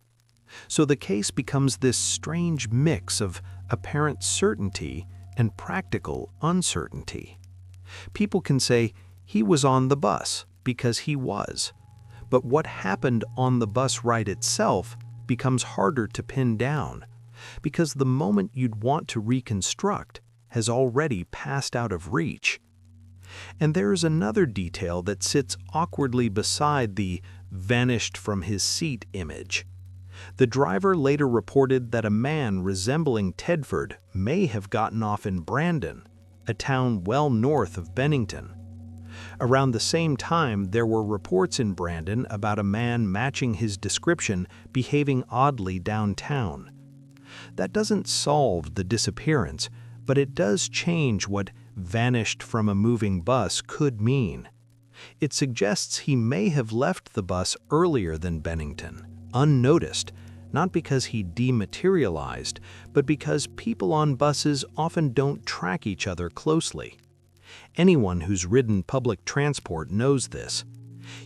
So the case becomes this strange mix of apparent certainty and practical uncertainty. People can say, he was on the bus, because he was. But what happened on the bus ride itself becomes harder to pin down, because the moment you'd want to reconstruct has already passed out of reach. And there is another detail that sits awkwardly beside the vanished from his seat image. The driver later reported that a man resembling Tedford may have gotten off in Brandon, a town well north of Bennington. Around the same time, there were reports in Brandon about a man matching his description behaving oddly downtown. That doesn't solve the disappearance, but it does change what vanished from a moving bus could mean. It suggests he may have left the bus earlier than Bennington, unnoticed, not because he dematerialized, but because people on buses often don't track each other closely. Anyone who's ridden public transport knows this.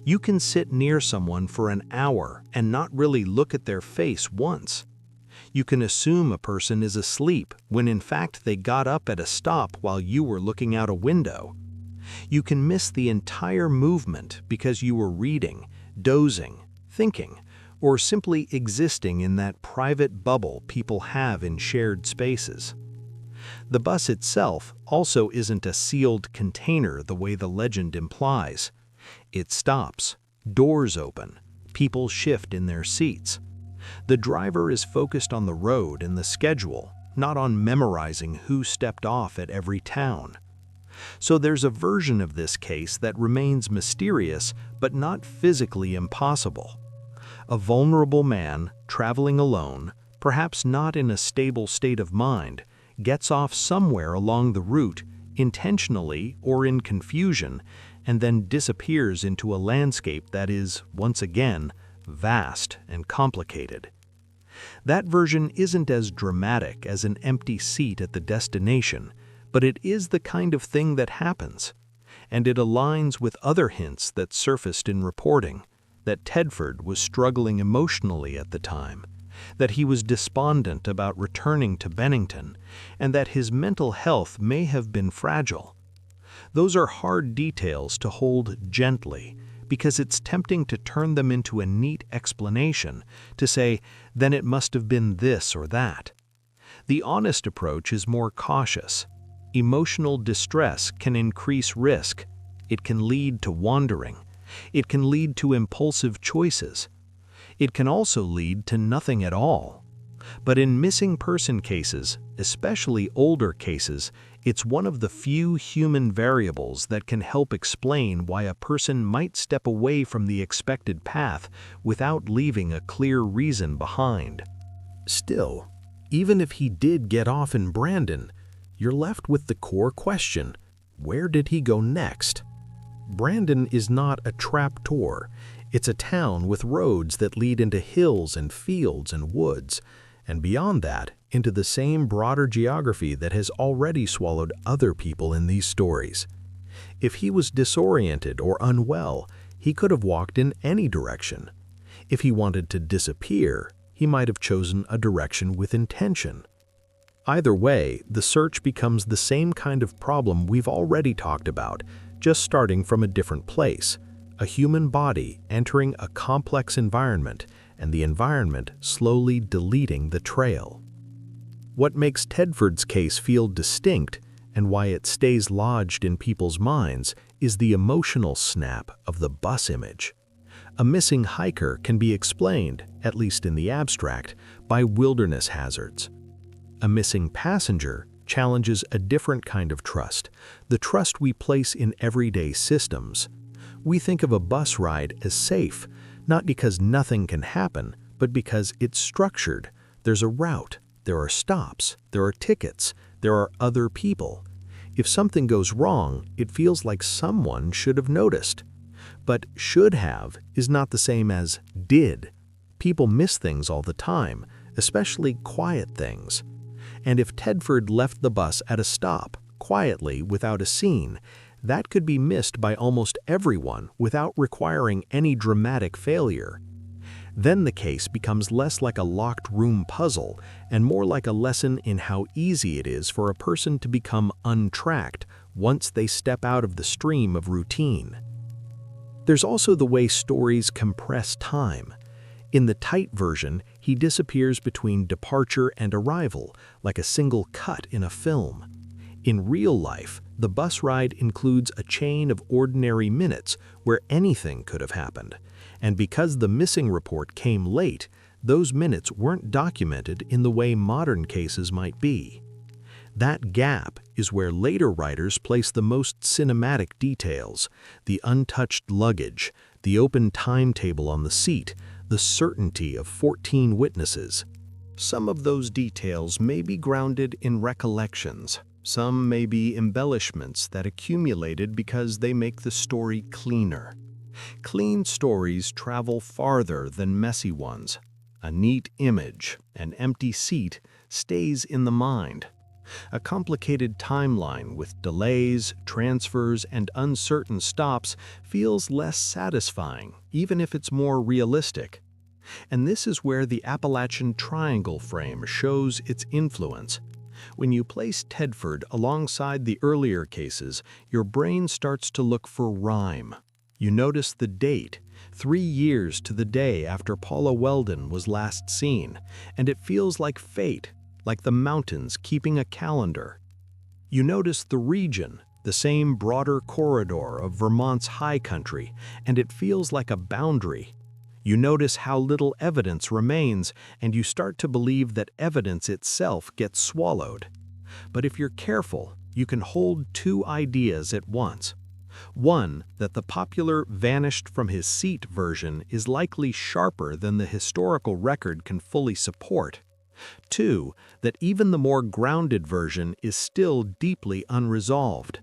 You can sit near someone for an hour and not really look at their face once. You can assume a person is asleep when in fact they got up at a stop while you were looking out a window. You can miss the entire movement because you were reading, dozing, thinking, or simply existing in that private bubble people have in shared spaces. The bus itself also isn't a sealed container the way the legend implies. It stops, doors open, people shift in their seats. The driver is focused on the road and the schedule, not on memorizing who stepped off at every town. So there's a version of this case that remains mysterious but not physically impossible. A vulnerable man, traveling alone, perhaps not in a stable state of mind, gets off somewhere along the route, intentionally or in confusion, and then disappears into a landscape that is, once again, vast and complicated. That version isn't as dramatic as an empty seat at the destination, but it is the kind of thing that happens, and it aligns with other hints that surfaced in reporting, that Tedford was struggling emotionally at the time, that he was despondent about returning to Bennington, and that his mental health may have been fragile. Those are hard details to hold gently, because it's tempting to turn them into a neat explanation, to say, then it must have been this or that. The honest approach is more cautious. Emotional distress can increase risk. It can lead to wandering. It can lead to impulsive choices. It can also lead to nothing at all. But in missing person cases, especially older cases, it's one of the few human variables that can help explain why a person might step away from the expected path without leaving a clear reason behind. Still, even if he did get off in Brandon, you're left with the core question: where did he go next? Brandon is not a trapdoor. It's a town with roads that lead into hills and fields and woods, and beyond that, into the same broader geography that has already swallowed other people in these stories. If he was disoriented or unwell, he could have walked in any direction. If he wanted to disappear, he might have chosen a direction with intention. Either way, the search becomes the same kind of problem we've already talked about, just starting from a different place. A human body entering a complex environment, and the environment slowly deleting the trail. What makes Tedford's case feel distinct, and why it stays lodged in people's minds, is the emotional snap of the bus image. A missing hiker can be explained, at least in the abstract, by wilderness hazards. A missing passenger challenges a different kind of trust, the trust we place in everyday systems. We think of a bus ride as safe, not because nothing can happen, but because it's structured. There's a route, there are stops, there are tickets, there are other people. If something goes wrong, it feels like someone should have noticed. But should have is not the same as did. People miss things all the time, especially quiet things. And if Tedford left the bus at a stop, quietly, without a scene, that could be missed by almost everyone without requiring any dramatic failure. Then the case becomes less like a locked room puzzle and more like a lesson in how easy it is for a person to become untracked once they step out of the stream of routine. There's also the way stories compress time. In the tight version, he disappears between departure and arrival, like a single cut in a film. In real life, the bus ride includes a chain of ordinary minutes where anything could have happened, and because the missing report came late, those minutes weren't documented in the way modern cases might be. That gap is where later writers place the most cinematic details: the untouched luggage, the open timetable on the seat, the certainty of 14 witnesses. Some of those details may be grounded in recollections. Some may be embellishments that accumulated because they make the story cleaner. Clean stories travel farther than messy ones. A neat image, an empty seat, stays in the mind. A complicated timeline with delays, transfers, and uncertain stops feels less satisfying, even if it's more realistic. And this is where the Appalachian Triangle frame shows its influence. When you place Tedford alongside the earlier cases, your brain starts to look for rhyme. You notice the date, 3 years to the day after Paula Welden was last seen, and it feels like fate, like the mountains keeping a calendar. You notice the region, the same broader corridor of Vermont's high country, and it feels like a boundary. You notice how little evidence remains, and you start to believe that evidence itself gets swallowed. But if you're careful, you can hold two ideas at once. One, that the popular vanished from his seat version is likely sharper than the historical record can fully support. Two, that even the more grounded version is still deeply unresolved.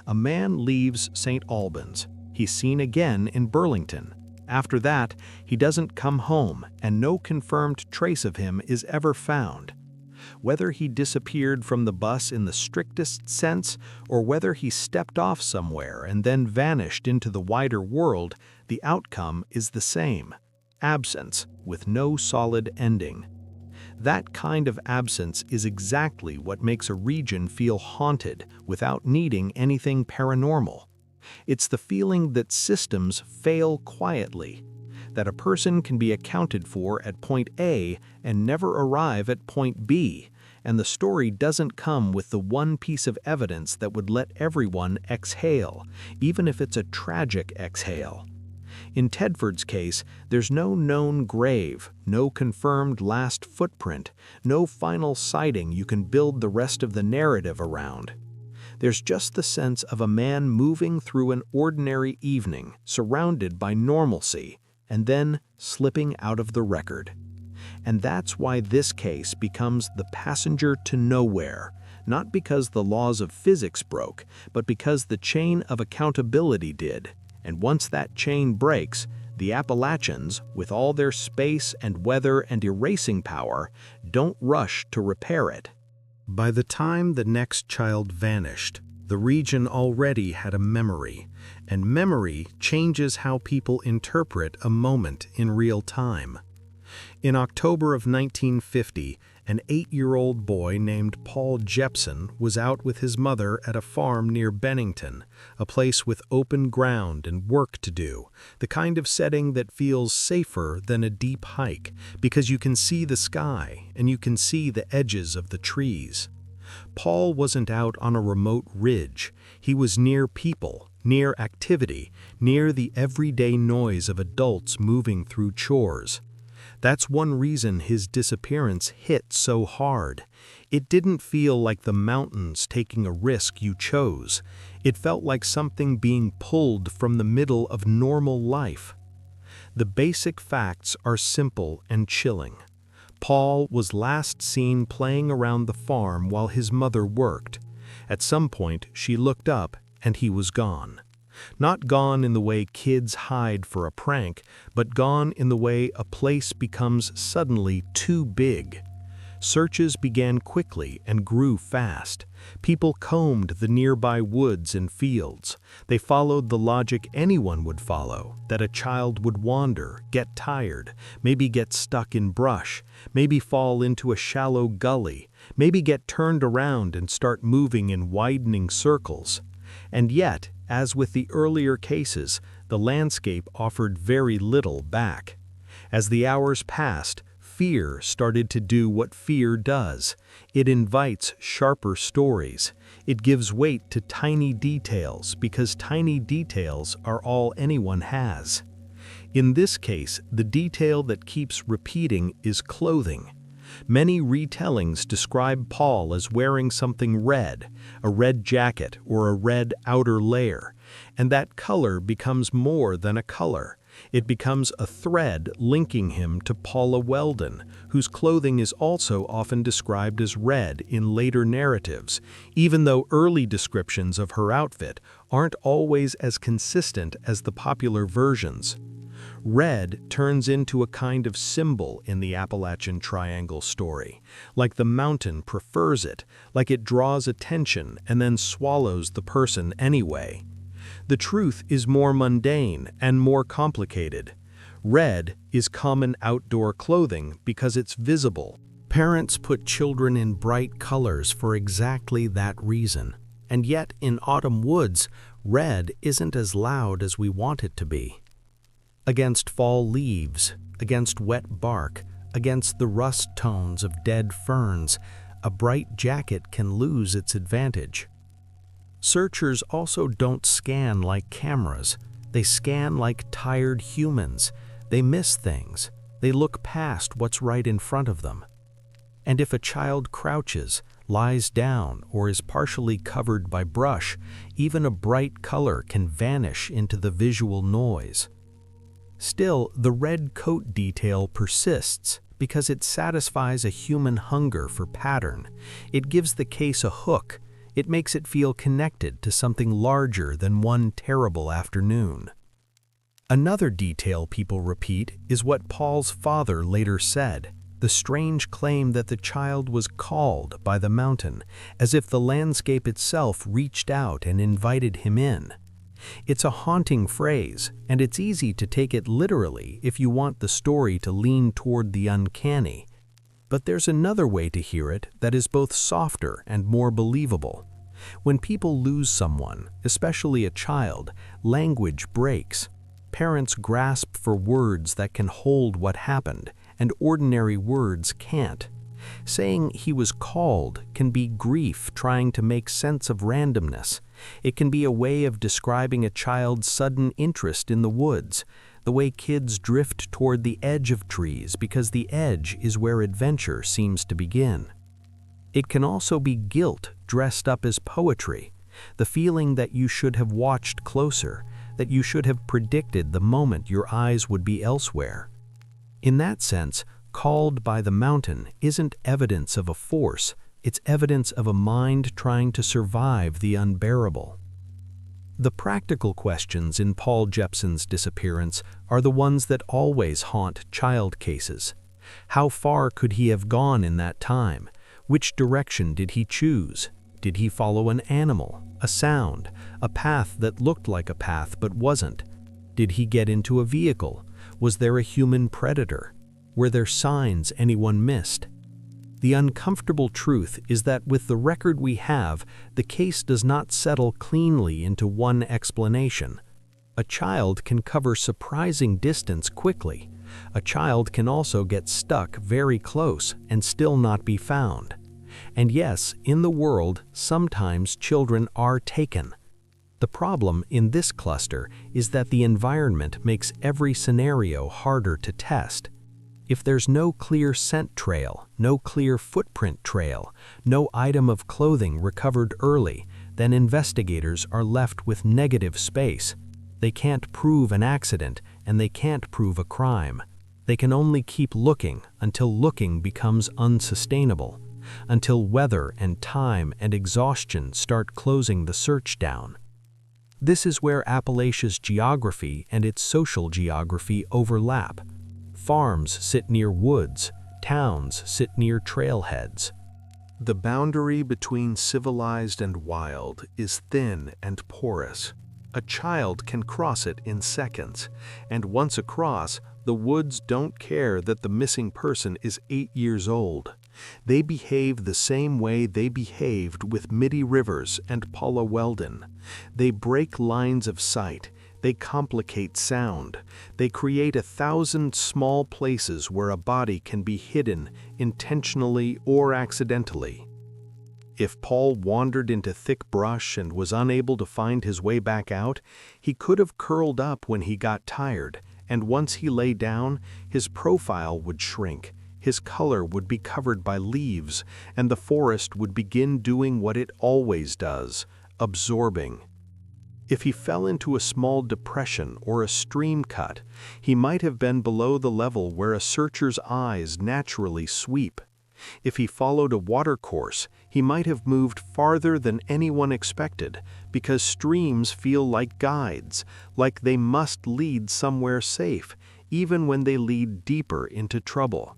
A man leaves St. Albans. He's seen again in Burlington. After that, he doesn't come home, and no confirmed trace of him is ever found. Whether he disappeared from the bus in the strictest sense, or whether he stepped off somewhere and then vanished into the wider world, the outcome is the same: absence with no solid ending. That kind of absence is exactly what makes a region feel haunted without needing anything paranormal. It's the feeling that systems fail quietly, that a person can be accounted for at point A and never arrive at point B, and the story doesn't come with the one piece of evidence that would let everyone exhale, even if it's a tragic exhale. In Tedford's case, there's no known grave, no confirmed last footprint, no final sighting you can build the rest of the narrative around. There's just the sense of a man moving through an ordinary evening, surrounded by normalcy, and then slipping out of the record. And that's why this case becomes the passenger to nowhere, not because the laws of physics broke, but because the chain of accountability did. And once that chain breaks, the Appalachians, with all their space and weather and erasing power, don't rush to repair it. By the time the next child vanished, the region already had a memory, and memory changes how people interpret a moment in real time. In October of 1950, an 8-year-old boy named Paul Jepson was out with his mother at a farm near Bennington, a place with open ground and work to do, the kind of setting that feels safer than a deep hike, because you can see the sky and you can see the edges of the trees. Paul wasn't out on a remote ridge. He was near people, near activity, near the everyday noise of adults moving through chores. That's one reason his disappearance hit so hard. It didn't feel like the mountains taking a risk you chose. It felt like something being pulled from the middle of normal life. The basic facts are simple and chilling. Paul was last seen playing around the farm while his mother worked. At some point, she looked up and he was gone. Not gone in the way kids hide for a prank, but gone in the way a place becomes suddenly too big. Searches began quickly and grew fast. People combed the nearby woods and fields. They followed the logic anyone would follow, that a child would wander, get tired, maybe get stuck in brush, maybe fall into a shallow gully, maybe get turned around and start moving in widening circles. And yet, as with the earlier cases, the landscape offered very little back. As the hours passed, fear started to do what fear does. It invites sharper stories. It gives weight to tiny details because tiny details are all anyone has. In this case, the detail that keeps repeating is clothing. Many retellings describe Paul as wearing something red, a red jacket or a red outer layer, and that color becomes more than a color. It becomes a thread linking him to Paula Welden, whose clothing is also often described as red in later narratives, even though early descriptions of her outfit aren't always as consistent as the popular versions. Red turns into a kind of symbol in the Appalachian Triangle story, like the mountain prefers it, like it draws attention and then swallows the person anyway. The truth is more mundane and more complicated. Red is common outdoor clothing because it's visible. Parents put children in bright colors for exactly that reason. And yet, in autumn woods, red isn't as loud as we want it to be. Against fall leaves, against wet bark, against the rust tones of dead ferns, a bright jacket can lose its advantage. Searchers also don't scan like cameras. They scan like tired humans. They miss things. They look past what's right in front of them. And if a child crouches, lies down, or is partially covered by brush, even a bright color can vanish into the visual noise. Still, the red coat detail persists because it satisfies a human hunger for pattern. It gives the case a hook. It makes it feel connected to something larger than one terrible afternoon. Another detail people repeat is what Paul's father later said, the strange claim that the child was called by the mountain, as if the landscape itself reached out and invited him in. It's a haunting phrase, and it's easy to take it literally if you want the story to lean toward the uncanny. But there's another way to hear it that is both softer and more believable. When people lose someone, especially a child, language breaks. Parents grasp for words that can hold what happened, and ordinary words can't. Saying he was called can be grief trying to make sense of randomness. It can be a way of describing a child's sudden interest in the woods, the way kids drift toward the edge of trees because the edge is where adventure seems to begin. It can also be guilt dressed up as poetry, the feeling that you should have watched closer, that you should have predicted the moment your eyes would be elsewhere. In that sense, called by the mountain isn't evidence of a force, it's evidence of a mind trying to survive the unbearable. The practical questions in Paul Jepson's disappearance are the ones that always haunt child cases. How far could he have gone in that time? Which direction did he choose? Did he follow an animal, a sound, a path that looked like a path but wasn't? Did he get into a vehicle? Was there a human predator? Were there signs anyone missed? The uncomfortable truth is that with the record we have, the case does not settle cleanly into one explanation. A child can cover surprising distance quickly. A child can also get stuck very close and still not be found. And yes, in the world, sometimes children are taken. The problem in this cluster is that the environment makes every scenario harder to test. If there's no clear scent trail, no clear footprint trail, no item of clothing recovered early, then investigators are left with negative space. They can't prove an accident, and they can't prove a crime. They can only keep looking until looking becomes unsustainable, until weather and time and exhaustion start closing the search down. This is where Appalachia's geography and its social geography overlap. Farms sit near woods, towns sit near trailheads. The boundary between civilized and wild is thin and porous. A child can cross it in seconds, and once across, the woods don't care that the missing person is 8 years old. They behave the same way they behaved with Midi Rivers and Paula Welden. They break lines of sight. They complicate sound. They create 1,000 small places where a body can be hidden intentionally or accidentally. If Paul wandered into thick brush and was unable to find his way back out, he could have curled up when he got tired, and once he lay down, his profile would shrink, his color would be covered by leaves, and the forest would begin doing what it always does, absorbing. If he fell into a small depression or a stream cut, he might have been below the level where a searcher's eyes naturally sweep. If he followed a watercourse, he might have moved farther than anyone expected, because streams feel like guides, like they must lead somewhere safe, even when they lead deeper into trouble.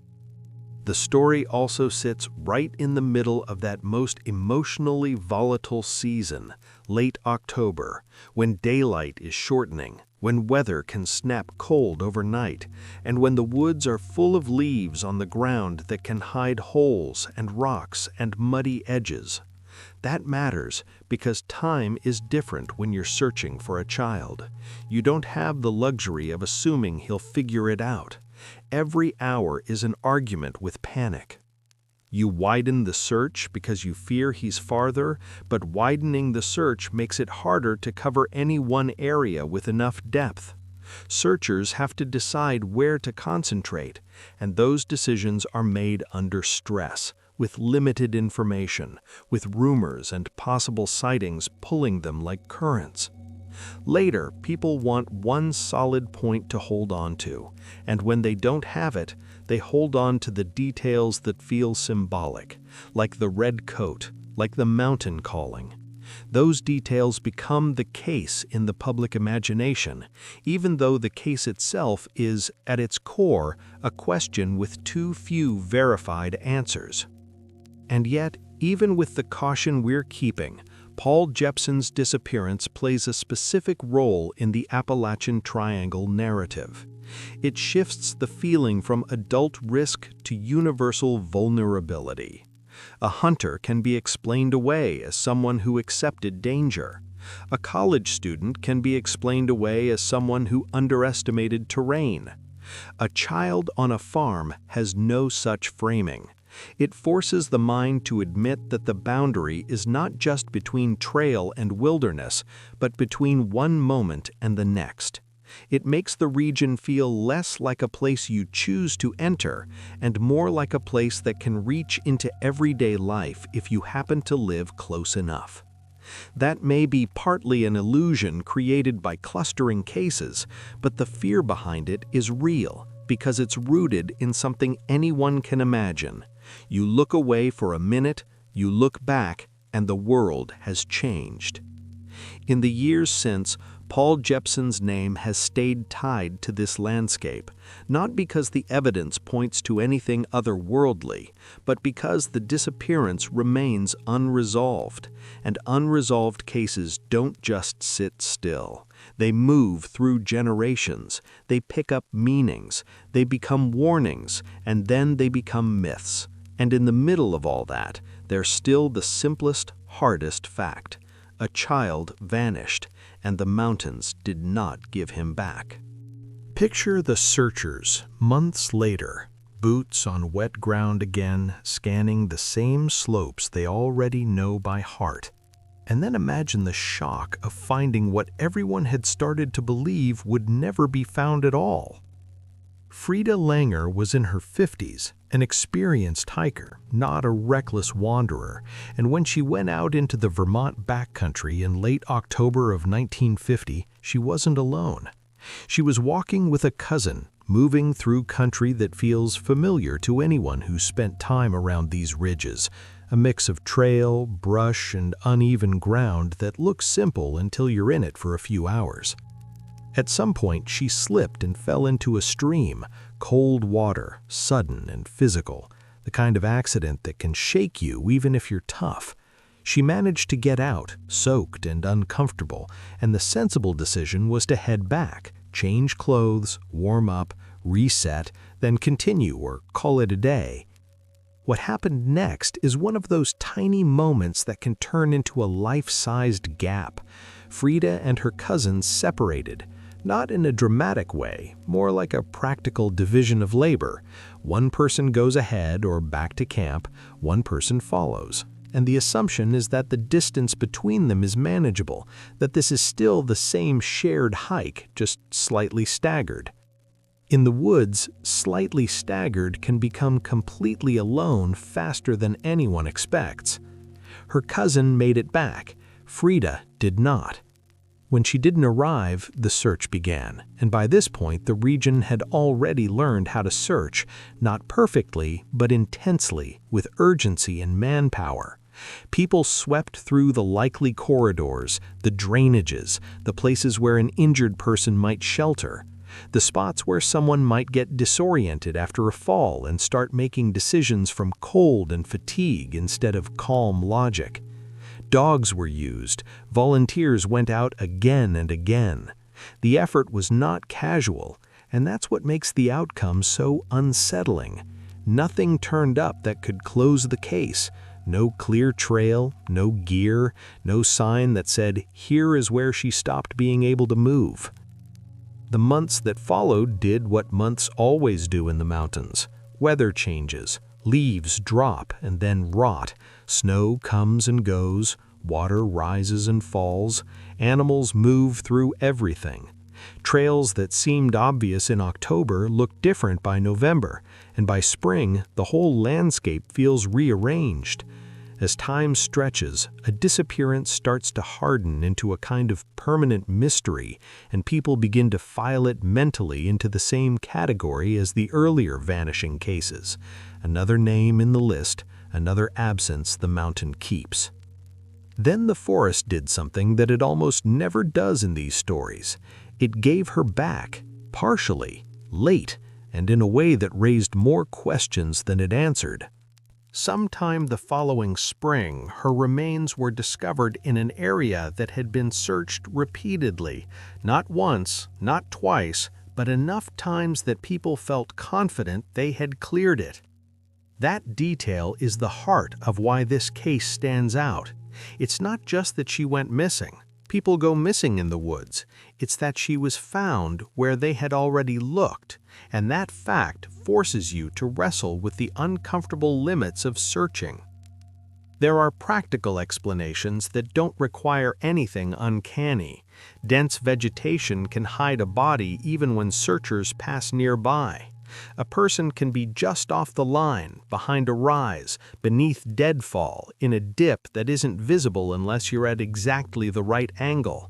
The story also sits right in the middle of that most emotionally volatile season, late October, when daylight is shortening, when weather can snap cold overnight, and when the woods are full of leaves on the ground that can hide holes and rocks and muddy edges. That matters because time is different when you're searching for a child. You don't have the luxury of assuming he'll figure it out. Every hour is an argument with panic. You widen the search because you fear he's farther, but widening the search makes it harder to cover any one area with enough depth. Searchers have to decide where to concentrate, and those decisions are made under stress, with limited information, with rumors and possible sightings pulling them like currents. Later, people want one solid point to hold on to, and when they don't have it, they hold on to the details that feel symbolic, like the red coat, like the mountain calling. Those details become the case in the public imagination, even though the case itself is, at its core, a question with too few verified answers. And yet, even with the caution we're keeping, Paul Jepson's disappearance plays a specific role in the Appalachian Triangle narrative. It shifts the feeling from adult risk to universal vulnerability. A hunter can be explained away as someone who accepted danger. A college student can be explained away as someone who underestimated terrain. A child on a farm has no such framing. It forces the mind to admit that the boundary is not just between trail and wilderness, but between one moment and the next. It makes the region feel less like a place you choose to enter and more like a place that can reach into everyday life if you happen to live close enough. That may be partly an illusion created by clustering cases, but the fear behind it is real because it's rooted in something anyone can imagine. You look away for a minute, you look back, and the world has changed. In the years since, Paul Jepson's name has stayed tied to this landscape, not because the evidence points to anything otherworldly, but because the disappearance remains unresolved, and unresolved cases don't just sit still. They move through generations, they pick up meanings, they become warnings, and then they become myths. And in the middle of all that, there's still the simplest, hardest fact. A child vanished, and the mountains did not give him back. Picture the searchers, months later, boots on wet ground again, scanning the same slopes they already know by heart. And then imagine the shock of finding what everyone had started to believe would never be found at all. Frida Langer was in her 50s, an experienced hiker, not a reckless wanderer, and when she went out into the Vermont backcountry in late October of 1950, she wasn't alone. She was walking with a cousin, moving through country that feels familiar to anyone who spent time around these ridges, a mix of trail, brush, and uneven ground that looks simple until you're in it for a few hours. At some point, she slipped and fell into a stream, cold water, sudden and physical, the kind of accident that can shake you even if you're tough. She managed to get out, soaked and uncomfortable, and the sensible decision was to head back, change clothes, warm up, reset, then continue or call it a day. What happened next is one of those tiny moments that can turn into a life-sized gap. Frida and her cousin separated. Not in a dramatic way, more like a practical division of labor. One person goes ahead or back to camp, one person follows. And the assumption is that the distance between them is manageable, that this is still the same shared hike, just slightly staggered. In the woods, slightly staggered can become completely alone faster than anyone expects. Her cousin made it back. Frida did not. When she didn't arrive, the search began, and by this point the region had already learned how to search, not perfectly, but intensely, with urgency and manpower. People swept through the likely corridors, the drainages, the places where an injured person might shelter, the spots where someone might get disoriented after a fall and start making decisions from cold and fatigue instead of calm logic. Dogs were used. Volunteers went out again and again. The effort was not casual, and that's what makes the outcome so unsettling. Nothing turned up that could close the case. No clear trail, no gear, no sign that said, "Here is where she stopped being able to move." The months that followed did what months always do in the mountains. Weather changes, leaves drop and then rot, snow comes and goes, water rises and falls, animals move through everything. Trails that seemed obvious in October look different by November, and by spring, the whole landscape feels rearranged. As time stretches, a disappearance starts to harden into a kind of permanent mystery, and people begin to file it mentally into the same category as the earlier vanishing cases. Another name in the list, another absence the mountain keeps. Then the forest did something that it almost never does in these stories. It gave her back, partially, late, and in a way that raised more questions than it answered. Sometime the following spring, her remains were discovered in an area that had been searched repeatedly, not once, not twice, but enough times that people felt confident they had cleared it. That detail is the heart of why this case stands out. It's not just that she went missing. People go missing in the woods. It's that she was found where they had already looked, and that fact forces you to wrestle with the uncomfortable limits of searching. There are practical explanations that don't require anything uncanny. Dense vegetation can hide a body even when searchers pass nearby. A person can be just off the line, behind a rise, beneath deadfall, in a dip that isn't visible unless you're at exactly the right angle.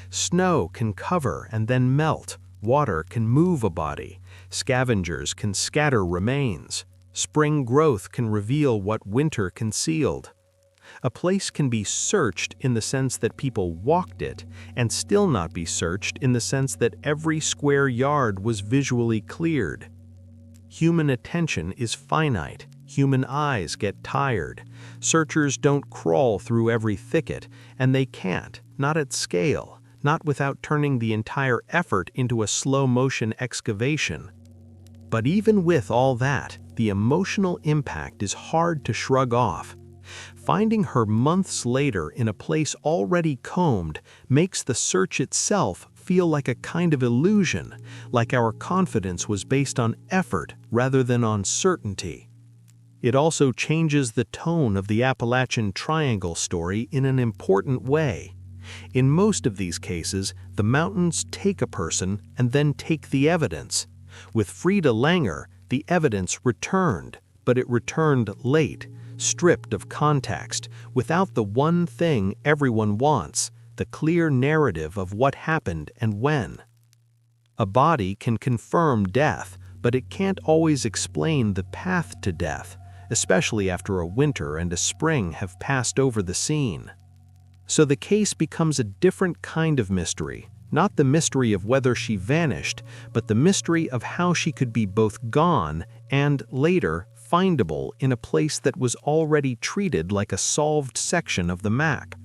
Snow can cover and then melt. Water can move a body. Scavengers can scatter remains. Spring growth can reveal what winter concealed. A place can be searched in the sense that people walked it, and still not be searched in the sense that every square yard was visually cleared. Human attention is finite. Human eyes get tired. Searchers don't crawl through every thicket, and they can't, not at scale, not without turning the entire effort into a slow-motion excavation. But even with all that, the emotional impact is hard to shrug off. Finding her months later in a place already combed makes the search itself feel like a kind of illusion, like our confidence was based on effort rather than on certainty. It also changes the tone of the Appalachian Triangle story in an important way. In most of these cases, the mountains take a person and then take the evidence. With Frida Langer, the evidence returned, but it returned late, stripped of context, without the one thing everyone wants, the clear narrative of what happened and when. A body can confirm death, but it can't always explain the path to death, especially after a winter and a spring have passed over the scene. So the case becomes a different kind of mystery, not the mystery of whether she vanished, but the mystery of how she could be both gone and, later, findable in a place that was already treated like a solved section of the map.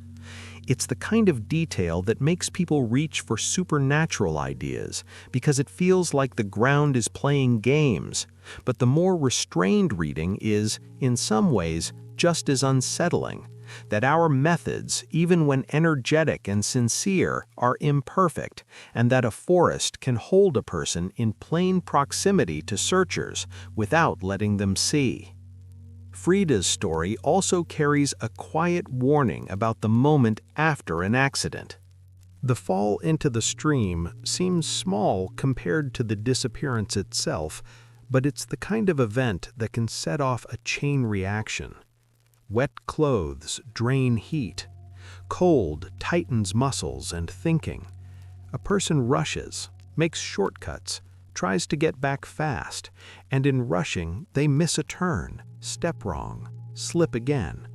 It's the kind of detail that makes people reach for supernatural ideas, because it feels like the ground is playing games. But the more restrained reading is, in some ways, just as unsettling. That our methods, even when energetic and sincere, are imperfect, and that a forest can hold a person in plain proximity to searchers without letting them see. Frida's story also carries a quiet warning about the moment after an accident. The fall into the stream seems small compared to the disappearance itself, but it's the kind of event that can set off a chain reaction. Wet clothes drain heat. Cold tightens muscles and thinking. A person rushes, makes shortcuts, tries to get back fast, and in rushing they miss a turn, step wrong, slip again.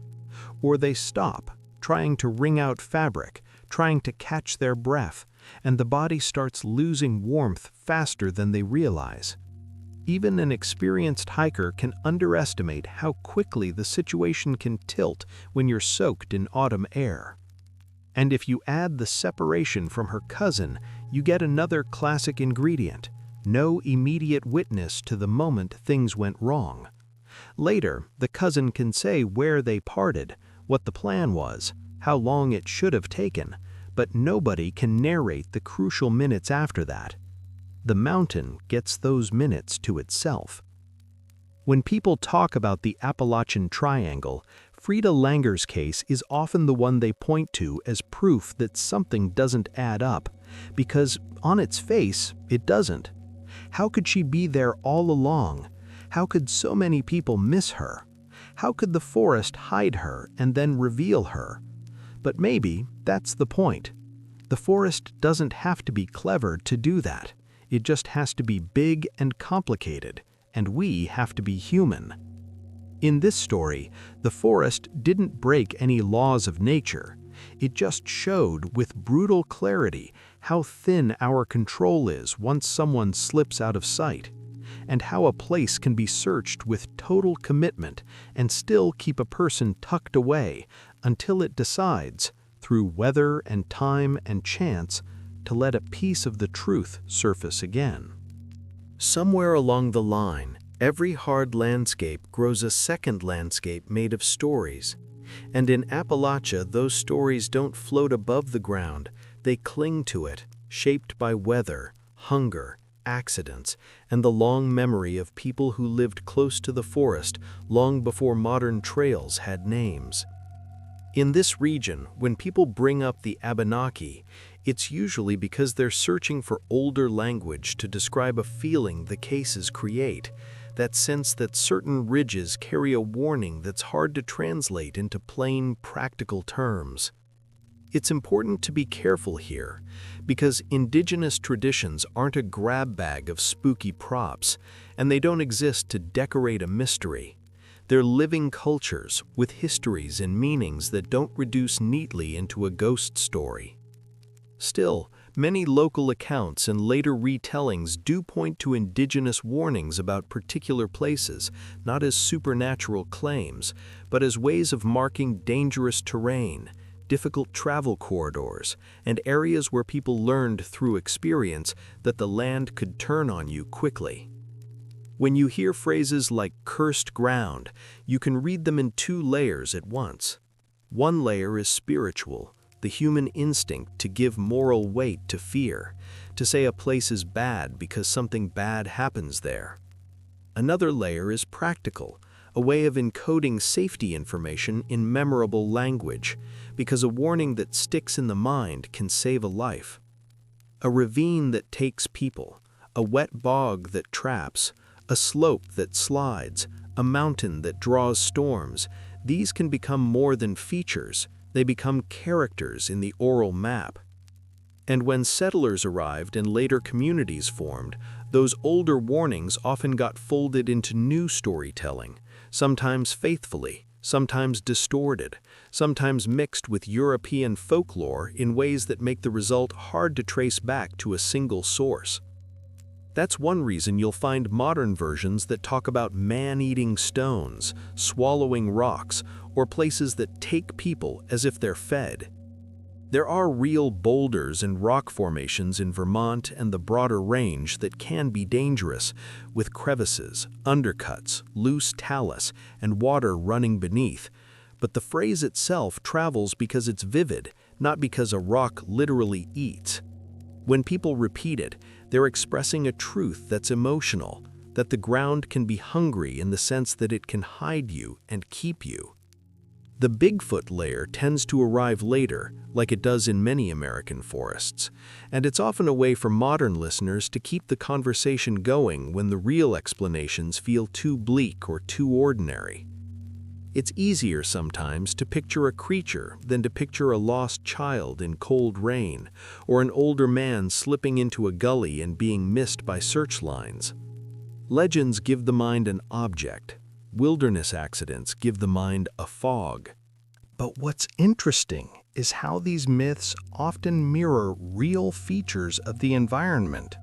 Or they stop, trying to wring out fabric, trying to catch their breath, and the body starts losing warmth faster than they realize. Even an experienced hiker can underestimate how quickly the situation can tilt when you're soaked in autumn air. And if you add the separation from her cousin, you get another classic ingredient: no immediate witness to the moment things went wrong. Later, the cousin can say where they parted, what the plan was, how long it should have taken, but nobody can narrate the crucial minutes after that. The mountain gets those minutes to itself. When people talk about the Appalachian Triangle, Frida Langer's case is often the one they point to as proof that something doesn't add up, because on its face, it doesn't. How could she be there all along? How could so many people miss her? How could the forest hide her and then reveal her? But maybe that's the point. The forest doesn't have to be clever to do that. It just has to be big and complicated, and we have to be human. In this story, the forest didn't break any laws of nature. It just showed with brutal clarity how thin our control is once someone slips out of sight, and how a place can be searched with total commitment and still keep a person tucked away until it decides, through weather and time and chance, to let a piece of the truth surface again. Somewhere along the line, every hard landscape grows a second landscape made of stories. And in Appalachia, those stories don't float above the ground, they cling to it, shaped by weather, hunger, accidents, and the long memory of people who lived close to the forest long before modern trails had names. In this region, when people bring up the Abenaki, it's usually because they're searching for older language to describe a feeling the cases create, that sense that certain ridges carry a warning that's hard to translate into plain, practical terms. It's important to be careful here, because indigenous traditions aren't a grab bag of spooky props, and they don't exist to decorate a mystery. They're living cultures with histories and meanings that don't reduce neatly into a ghost story. Still, many local accounts and later retellings do point to indigenous warnings about particular places, not as supernatural claims, but as ways of marking dangerous terrain, difficult travel corridors, and areas where people learned through experience that the land could turn on you quickly. When you hear phrases like cursed ground, you can read them in two layers at once. One layer is spiritual, the human instinct to give moral weight to fear, to say a place is bad because something bad happens there. Another layer is practical, a way of encoding safety information in memorable language, because a warning that sticks in the mind can save a life. A ravine that takes people, a wet bog that traps, a slope that slides, a mountain that draws storms, these can become more than features. They become characters in the oral map. And when settlers arrived and later communities formed, those older warnings often got folded into new storytelling, sometimes faithfully, sometimes distorted, sometimes mixed with European folklore in ways that make the result hard to trace back to a single source. That's one reason you'll find modern versions that talk about man-eating stones, swallowing rocks, or places that take people as if they're fed. There are real boulders and rock formations in Vermont and the broader range that can be dangerous, with crevices, undercuts, loose talus, and water running beneath. But the phrase itself travels because it's vivid, not because a rock literally eats. When people repeat it, they're expressing a truth that's emotional, that the ground can be hungry in the sense that it can hide you and keep you. The Bigfoot layer tends to arrive later, like it does in many American forests, and it's often a way for modern listeners to keep the conversation going when the real explanations feel too bleak or too ordinary. It's easier sometimes to picture a creature than to picture a lost child in cold rain, or an older man slipping into a gully and being missed by search lines. Legends give the mind an object. Wilderness accidents give the mind a fog. But what's interesting is how these myths often mirror real features of the environment.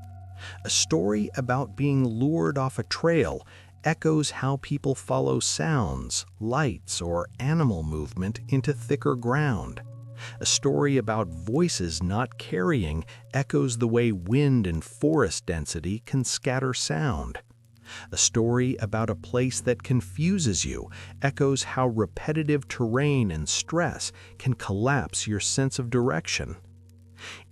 A story about being lured off a trail echoes how people follow sounds, lights, or animal movement into thicker ground. A story about voices not carrying echoes the way wind and forest density can scatter sound. A story about a place that confuses you echoes how repetitive terrain and stress can collapse your sense of direction.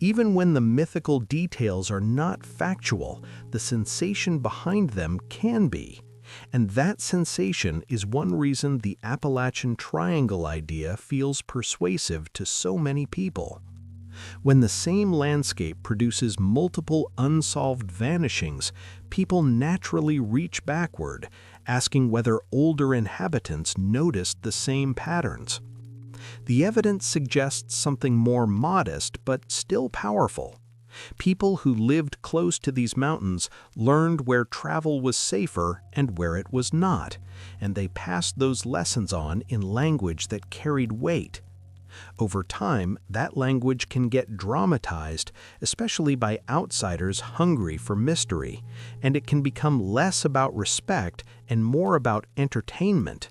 Even when the mythical details are not factual, the sensation behind them can be. And that sensation is one reason the Appalachian Triangle idea feels persuasive to so many people. When the same landscape produces multiple unsolved vanishings, people naturally reach backward, asking whether older inhabitants noticed the same patterns. The evidence suggests something more modest but still powerful. People who lived close to these mountains learned where travel was safer and where it was not, and they passed those lessons on in language that carried weight. Over time, that language can get dramatized, especially by outsiders hungry for mystery, and it can become less about respect and more about entertainment.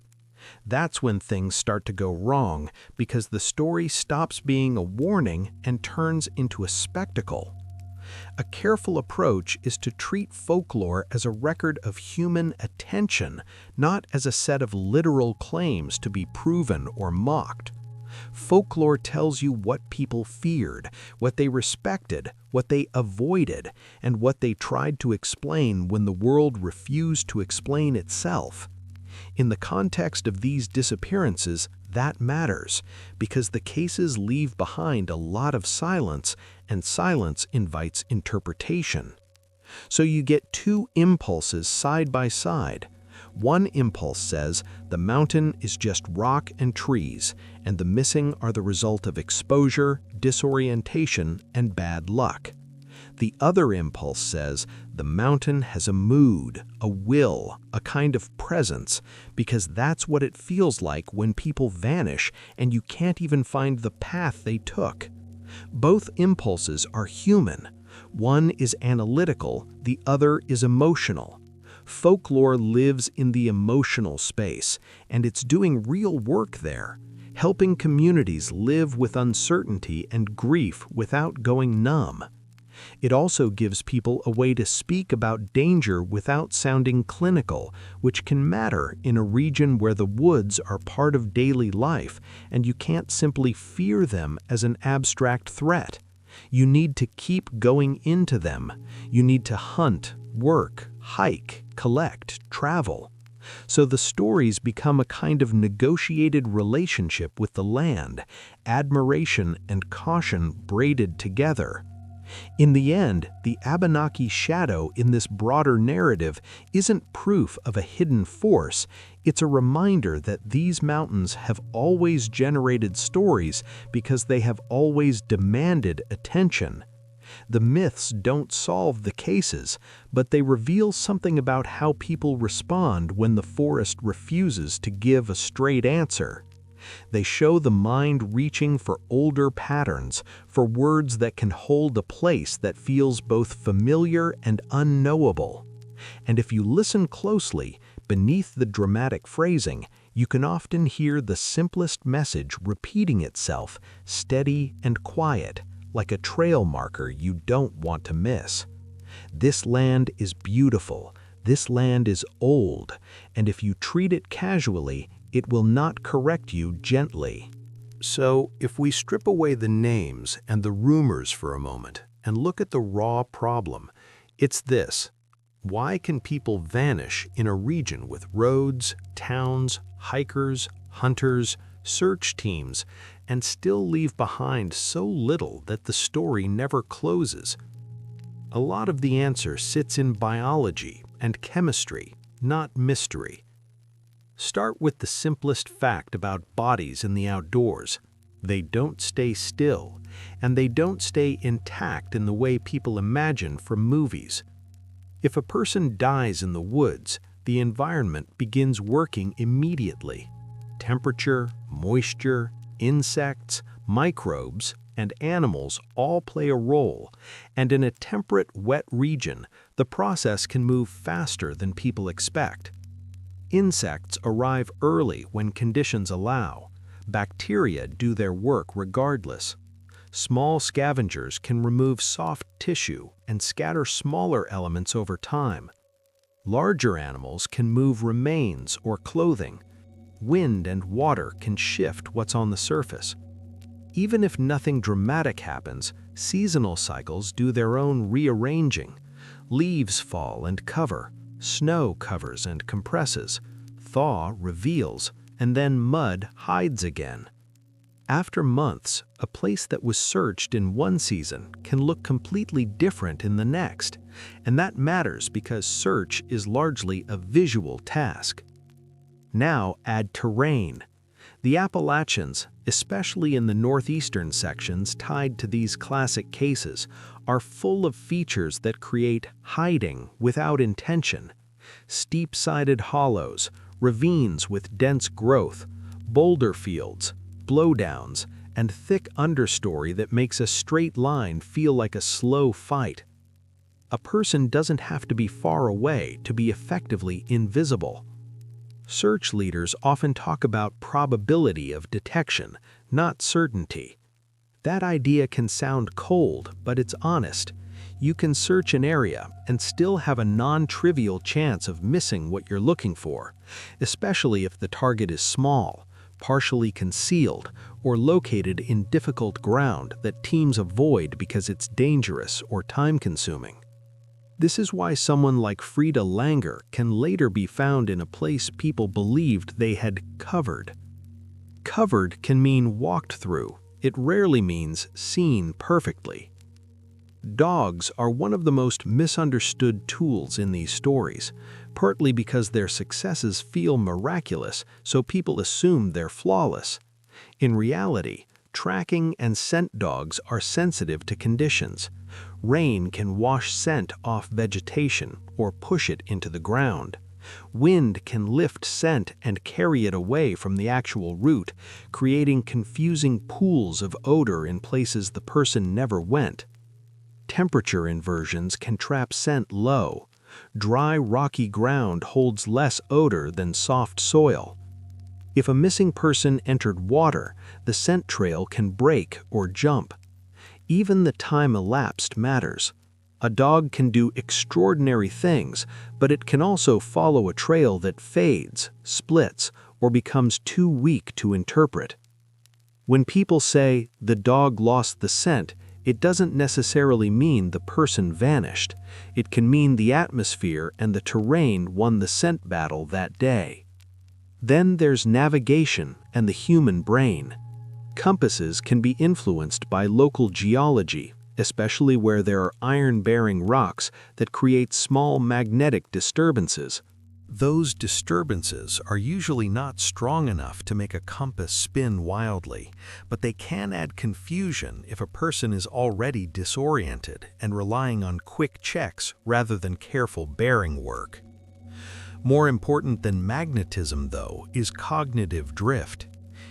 That's when things start to go wrong, because the story stops being a warning and turns into a spectacle. A careful approach is to treat folklore as a record of human attention, not as a set of literal claims to be proven or mocked. Folklore tells you what people feared, what they respected, what they avoided, and what they tried to explain when the world refused to explain itself. In the context of these disappearances, that matters, because the cases leave behind a lot of silence, and silence invites interpretation. So you get two impulses side by side. One impulse says the mountain is just rock and trees, and the missing are the result of exposure, disorientation, and bad luck. The other impulse says the mountain has a mood, a will, a kind of presence, because that's what it feels like when people vanish and you can't even find the path they took. Both impulses are human. One is analytical, the other is emotional. Folklore lives in the emotional space, and it's doing real work there, helping communities live with uncertainty and grief without going numb. It also gives people a way to speak about danger without sounding clinical, which can matter in a region where the woods are part of daily life and you can't simply fear them as an abstract threat. You need to keep going into them. You need to hunt, work, hike, collect, travel. So the stories become a kind of negotiated relationship with the land, admiration and caution braided together. In the end, the Abenaki shadow in this broader narrative isn't proof of a hidden force, it's a reminder that these mountains have always generated stories because they have always demanded attention. The myths don't solve the cases, but they reveal something about how people respond when the forest refuses to give a straight answer. They show the mind reaching for older patterns, for words that can hold a place that feels both familiar and unknowable. And if you listen closely, beneath the dramatic phrasing, you can often hear the simplest message repeating itself, steady and quiet, like a trail marker you don't want to miss. This land is beautiful, this land is old, and if you treat it casually, it will not correct you gently. So, if we strip away the names and the rumors for a moment and look at the raw problem, it's this: why can people vanish in a region with roads, towns, hikers, hunters, search teams, and still leave behind so little that the story never closes? A lot of the answer sits in biology and chemistry, not mystery. Start with the simplest fact about bodies in the outdoors. They don't stay still, and they don't stay intact in the way people imagine from movies. If a person dies in the woods, the environment begins working immediately. Temperature, moisture, insects, microbes, and animals all play a role, and in a temperate, wet region, the process can move faster than people expect. Insects arrive early when conditions allow. Bacteria do their work regardless. Small scavengers can remove soft tissue and scatter smaller elements over time. Larger animals can move remains or clothing. Wind and water can shift what's on the surface. Even if nothing dramatic happens, seasonal cycles do their own rearranging. Leaves fall and cover, snow covers and compresses, thaw reveals, and then mud hides again. After months, a place that was searched in one season can look completely different in the next, and that matters because search is largely a visual task. Now add terrain. The Appalachians, especially in the northeastern sections tied to these classic cases, are full of features that create hiding without intention. Steep-sided hollows, ravines with dense growth, boulder fields, blowdowns, and thick understory that makes a straight line feel like a slow fight. A person doesn't have to be far away to be effectively invisible. Search leaders often talk about probability of detection, not certainty. That idea can sound cold, but it's honest. You can search an area and still have a non-trivial chance of missing what you're looking for, especially if the target is small, partially concealed, or located in difficult ground that teams avoid because it's dangerous or time-consuming. This is why someone like Frida Langer can later be found in a place people believed they had covered. Covered can mean walked through. It rarely means seen perfectly. Dogs are one of the most misunderstood tools in these stories, partly because their successes feel miraculous, so people assume they're flawless. In reality, tracking and scent dogs are sensitive to conditions. Rain can wash scent off vegetation or push it into the ground. Wind can lift scent and carry it away from the actual route, creating confusing pools of odor in places the person never went. Temperature inversions can trap scent low. Dry, rocky ground holds less odor than soft soil. If a missing person entered water, the scent trail can break or jump. Even the time elapsed matters. A dog can do extraordinary things, but it can also follow a trail that fades, splits, or becomes too weak to interpret. When people say, "the dog lost the scent," it doesn't necessarily mean the person vanished. It can mean the atmosphere and the terrain won the scent battle that day. Then there's navigation and the human brain. Compasses can be influenced by local geology, especially where there are iron-bearing rocks that create small magnetic disturbances. Those disturbances are usually not strong enough to make a compass spin wildly, but they can add confusion if a person is already disoriented and relying on quick checks rather than careful bearing work. More important than magnetism, though, is cognitive drift.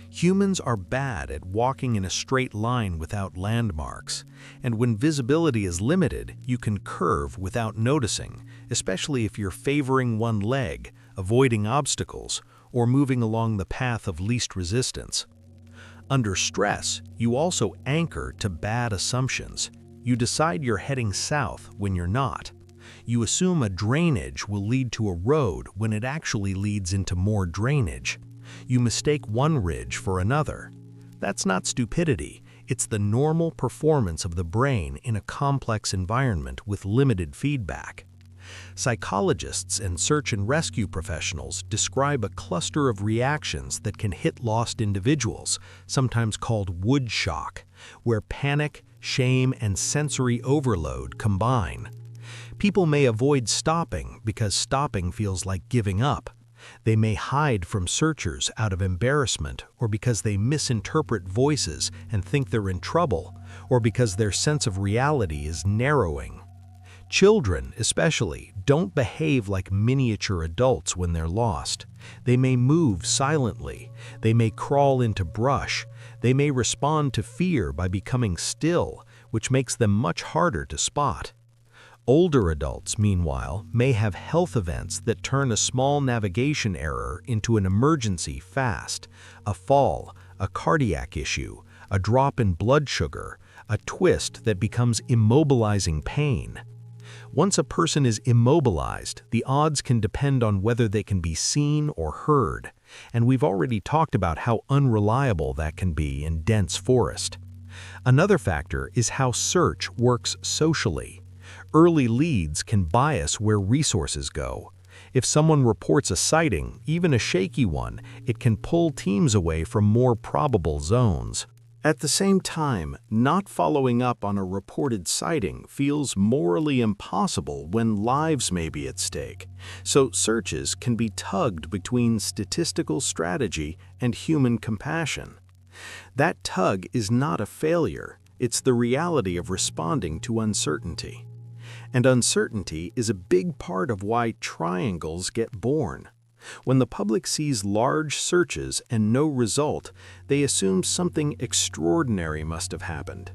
Humans are bad at walking in a straight line without landmarks, and when visibility is limited, you can curve without noticing, especially if you're favoring one leg, avoiding obstacles, or moving along the path of least resistance. Under stress, you also anchor to bad assumptions. You decide you're heading south when you're not. You assume a drainage will lead to a road when it actually leads into more drainage. You mistake one ridge for another. That's not stupidity, it's the normal performance of the brain in a complex environment with limited feedback. Psychologists and search and rescue professionals describe a cluster of reactions that can hit lost individuals, sometimes called wood shock, where panic, shame, and sensory overload combine. People may avoid stopping because stopping feels like giving up. They may hide from searchers out of embarrassment, or because they misinterpret voices and think they're in trouble, or because their sense of reality is narrowing. Children, especially, don't behave like miniature adults when they're lost. They may move silently. They may crawl into brush. They may respond to fear by becoming still, which makes them much harder to spot. Older adults, meanwhile, may have health events that turn a small navigation error into an emergency fast: a fall, a cardiac issue, a drop in blood sugar, a twist that becomes immobilizing pain. Once a person is immobilized, the odds can depend on whether they can be seen or heard, and we've already talked about how unreliable that can be in dense forest. Another factor is how search works socially. Early leads can bias where resources go. If someone reports a sighting, even a shaky one, it can pull teams away from more probable zones. At the same time, not following up on a reported sighting feels morally impossible when lives may be at stake, so searches can be tugged between statistical strategy and human compassion. That tug is not a failure, it's the reality of responding to uncertainty. And uncertainty is a big part of why triangles get born. When the public sees large searches and no result, they assume something extraordinary must have happened.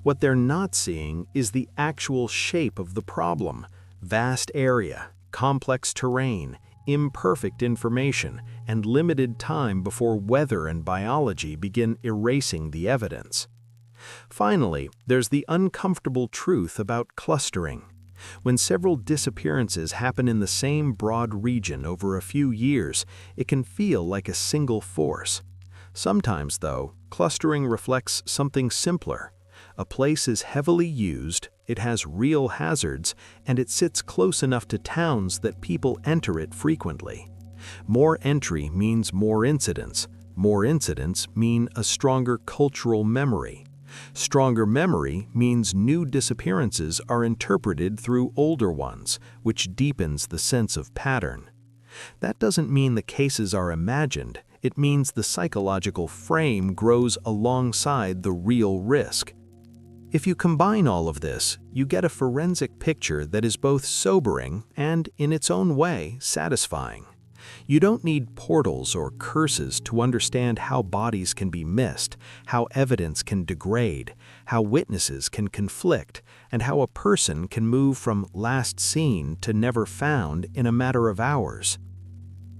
What they're not seeing is the actual shape of the problem: vast area, complex terrain, imperfect information, and limited time before weather and biology begin erasing the evidence. Finally, there's the uncomfortable truth about clustering. When several disappearances happen in the same broad region over a few years, it can feel like a single force. Sometimes, though, clustering reflects something simpler. A place is heavily used, it has real hazards, and it sits close enough to towns that people enter it frequently. More entry means more incidents. More incidents mean a stronger cultural memory. Stronger memory means new disappearances are interpreted through older ones, which deepens the sense of pattern. That doesn't mean the cases are imagined, it means the psychological frame grows alongside the real risk. If you combine all of this, you get a forensic picture that is both sobering and, in its own way, satisfying. You don't need portals or curses to understand how bodies can be missed, how evidence can degrade, how witnesses can conflict, and how a person can move from last seen to never found in a matter of hours.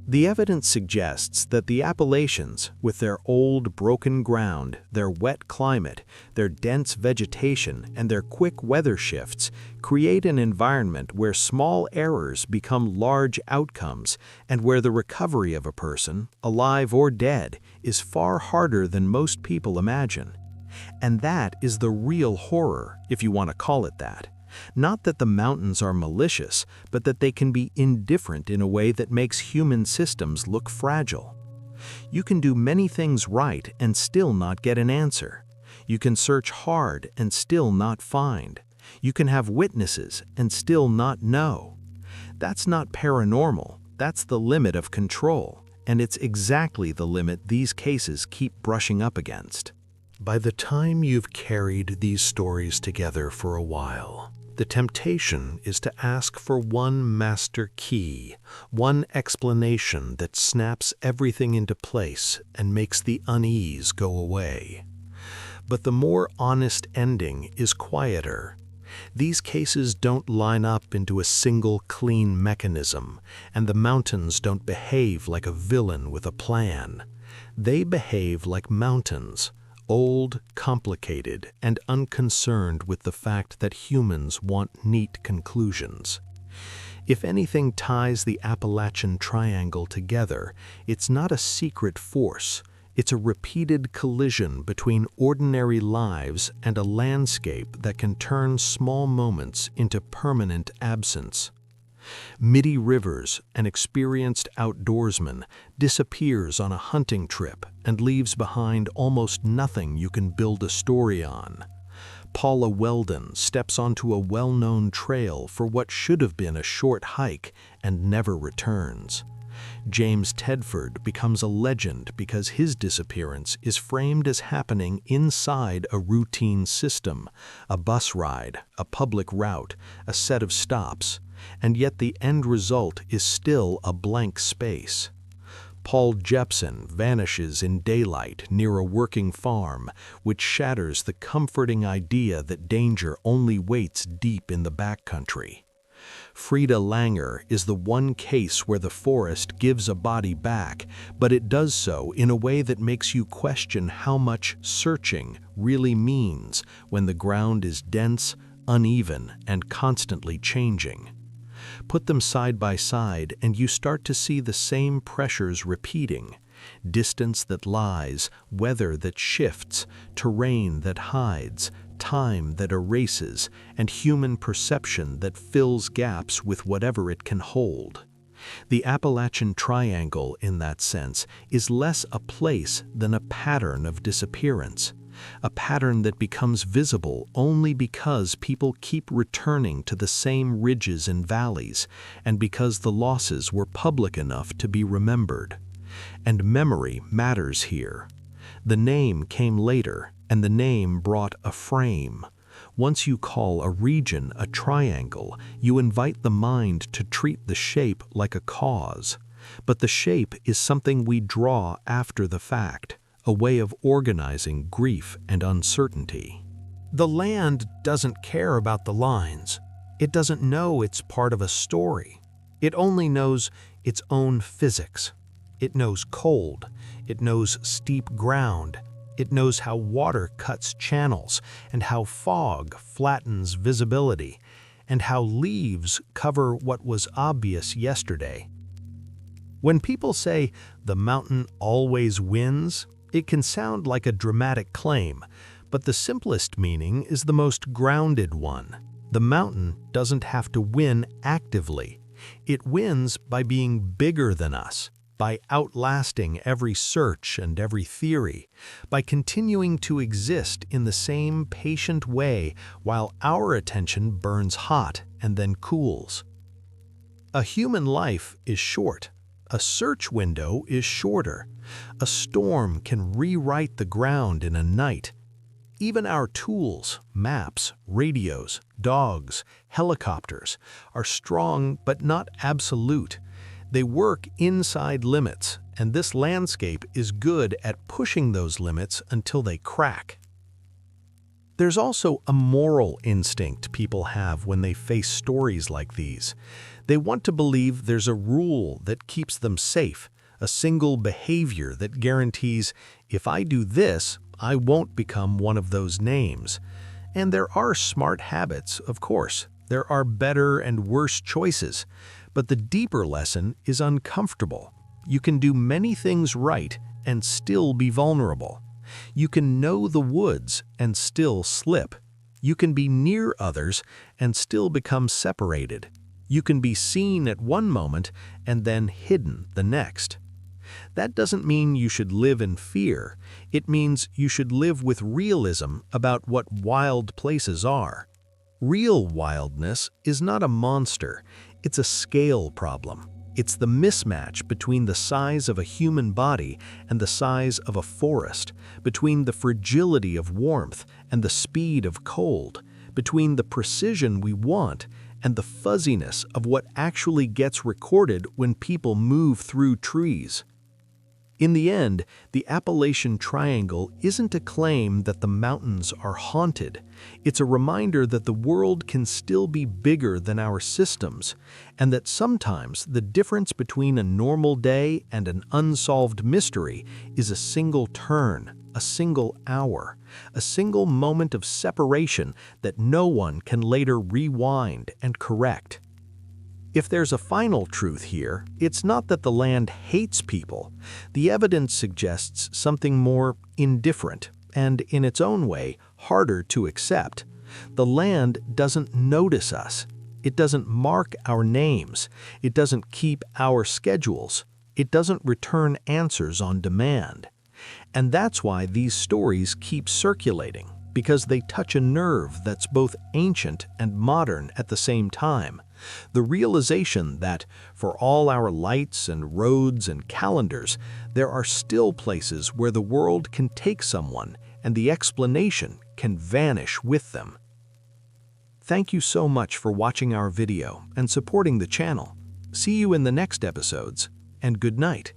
The evidence suggests that the Appalachians, with their old, broken ground, their wet climate, their dense vegetation, and their quick weather shifts, create an environment where small errors become large outcomes and where the recovery of a person, alive or dead, is far harder than most people imagine. And that is the real horror, if you want to call it that. Not that the mountains are malicious, but that they can be indifferent in a way that makes human systems look fragile. You can do many things right and still not get an answer. You can search hard and still not find. You can have witnesses and still not know. That's not paranormal, that's the limit of control, and it's exactly the limit these cases keep brushing up against. By the time you've carried these stories together for a while, the temptation is to ask for one master key, one explanation that snaps everything into place and makes the unease go away. But the more honest ending is quieter. These cases don't line up into a single clean mechanism, and the mountains don't behave like a villain with a plan. They behave like mountains. Old, complicated, and unconcerned with the fact that humans want neat conclusions. If anything ties the Appalachian Triangle together, it's not a secret force, it's a repeated collision between ordinary lives and a landscape that can turn small moments into permanent absence. Midi Rivers, an experienced outdoorsman, disappears on a hunting trip and leaves behind almost nothing you can build a story on. Paula Welden steps onto a well-known trail for what should have been a short hike and never returns. James Tedford becomes a legend because his disappearance is framed as happening inside a routine system, a bus ride, a public route, a set of stops. And yet the end result is still a blank space. Paul Jepson vanishes in daylight near a working farm, which shatters the comforting idea that danger only waits deep in the backcountry. Frida Langer is the one case where the forest gives a body back, but it does so in a way that makes you question how much searching really means when the ground is dense, uneven, and constantly changing. Put them side by side and you start to see the same pressures repeating. Distance that lies, weather that shifts, terrain that hides, time that erases, and human perception that fills gaps with whatever it can hold. The Appalachian Triangle, in that sense, is less a place than a pattern of disappearance, a pattern that becomes visible only because people keep returning to the same ridges and valleys, and because the losses were public enough to be remembered. And memory matters here. The name came later, and the name brought a frame. Once you call a region a triangle, you invite the mind to treat the shape like a cause. But the shape is something we draw after the fact, a way of organizing grief and uncertainty. The land doesn't care about the lines. It doesn't know it's part of a story. It only knows its own physics. It knows cold. It knows steep ground. It knows how water cuts channels, and how fog flattens visibility, and how leaves cover what was obvious yesterday. When people say the mountain always wins, it can sound like a dramatic claim, but the simplest meaning is the most grounded one. The mountain doesn't have to win actively. It wins by being bigger than us, by outlasting every search and every theory, by continuing to exist in the same patient way while our attention burns hot and then cools. A human life is short. A search window is shorter. A storm can rewrite the ground in a night. Even our tools, maps, radios, dogs, helicopters, are strong but not absolute. They work inside limits, and this landscape is good at pushing those limits until they crack. There's also a moral instinct people have when they face stories like these. They want to believe there's a rule that keeps them safe, a single behavior that guarantees, if I do this, I won't become one of those names. And there are smart habits, of course. There are better and worse choices. But the deeper lesson is uncomfortable. You can do many things right and still be vulnerable. You can know the woods and still slip. You can be near others and still become separated. You can be seen at one moment and then hidden the next. That doesn't mean you should live in fear. It means you should live with realism about what wild places are. Real wildness is not a monster. It's a scale problem. It's the mismatch between the size of a human body and the size of a forest, between the fragility of warmth and the speed of cold, between the precision we want and the fuzziness of what actually gets recorded when people move through trees. In the end, the Appalachian Triangle isn't a claim that the mountains are haunted. It's a reminder that the world can still be bigger than our systems, and that sometimes the difference between a normal day and an unsolved mystery is a single turn, a single hour, a single moment of separation that no one can later rewind and correct. If there's a final truth here, it's not that the land hates people. The evidence suggests something more indifferent and, in its own way, harder to accept. The land doesn't notice us. It doesn't mark our names. It doesn't keep our schedules. It doesn't return answers on demand. And that's why these stories keep circulating, because they touch a nerve that's both ancient and modern at the same time. The realization that, for all our lights and roads and calendars, there are still places where the world can take someone and the explanation can vanish with them. Thank you so much for watching our video and supporting the channel. See you in the next episodes, and good night.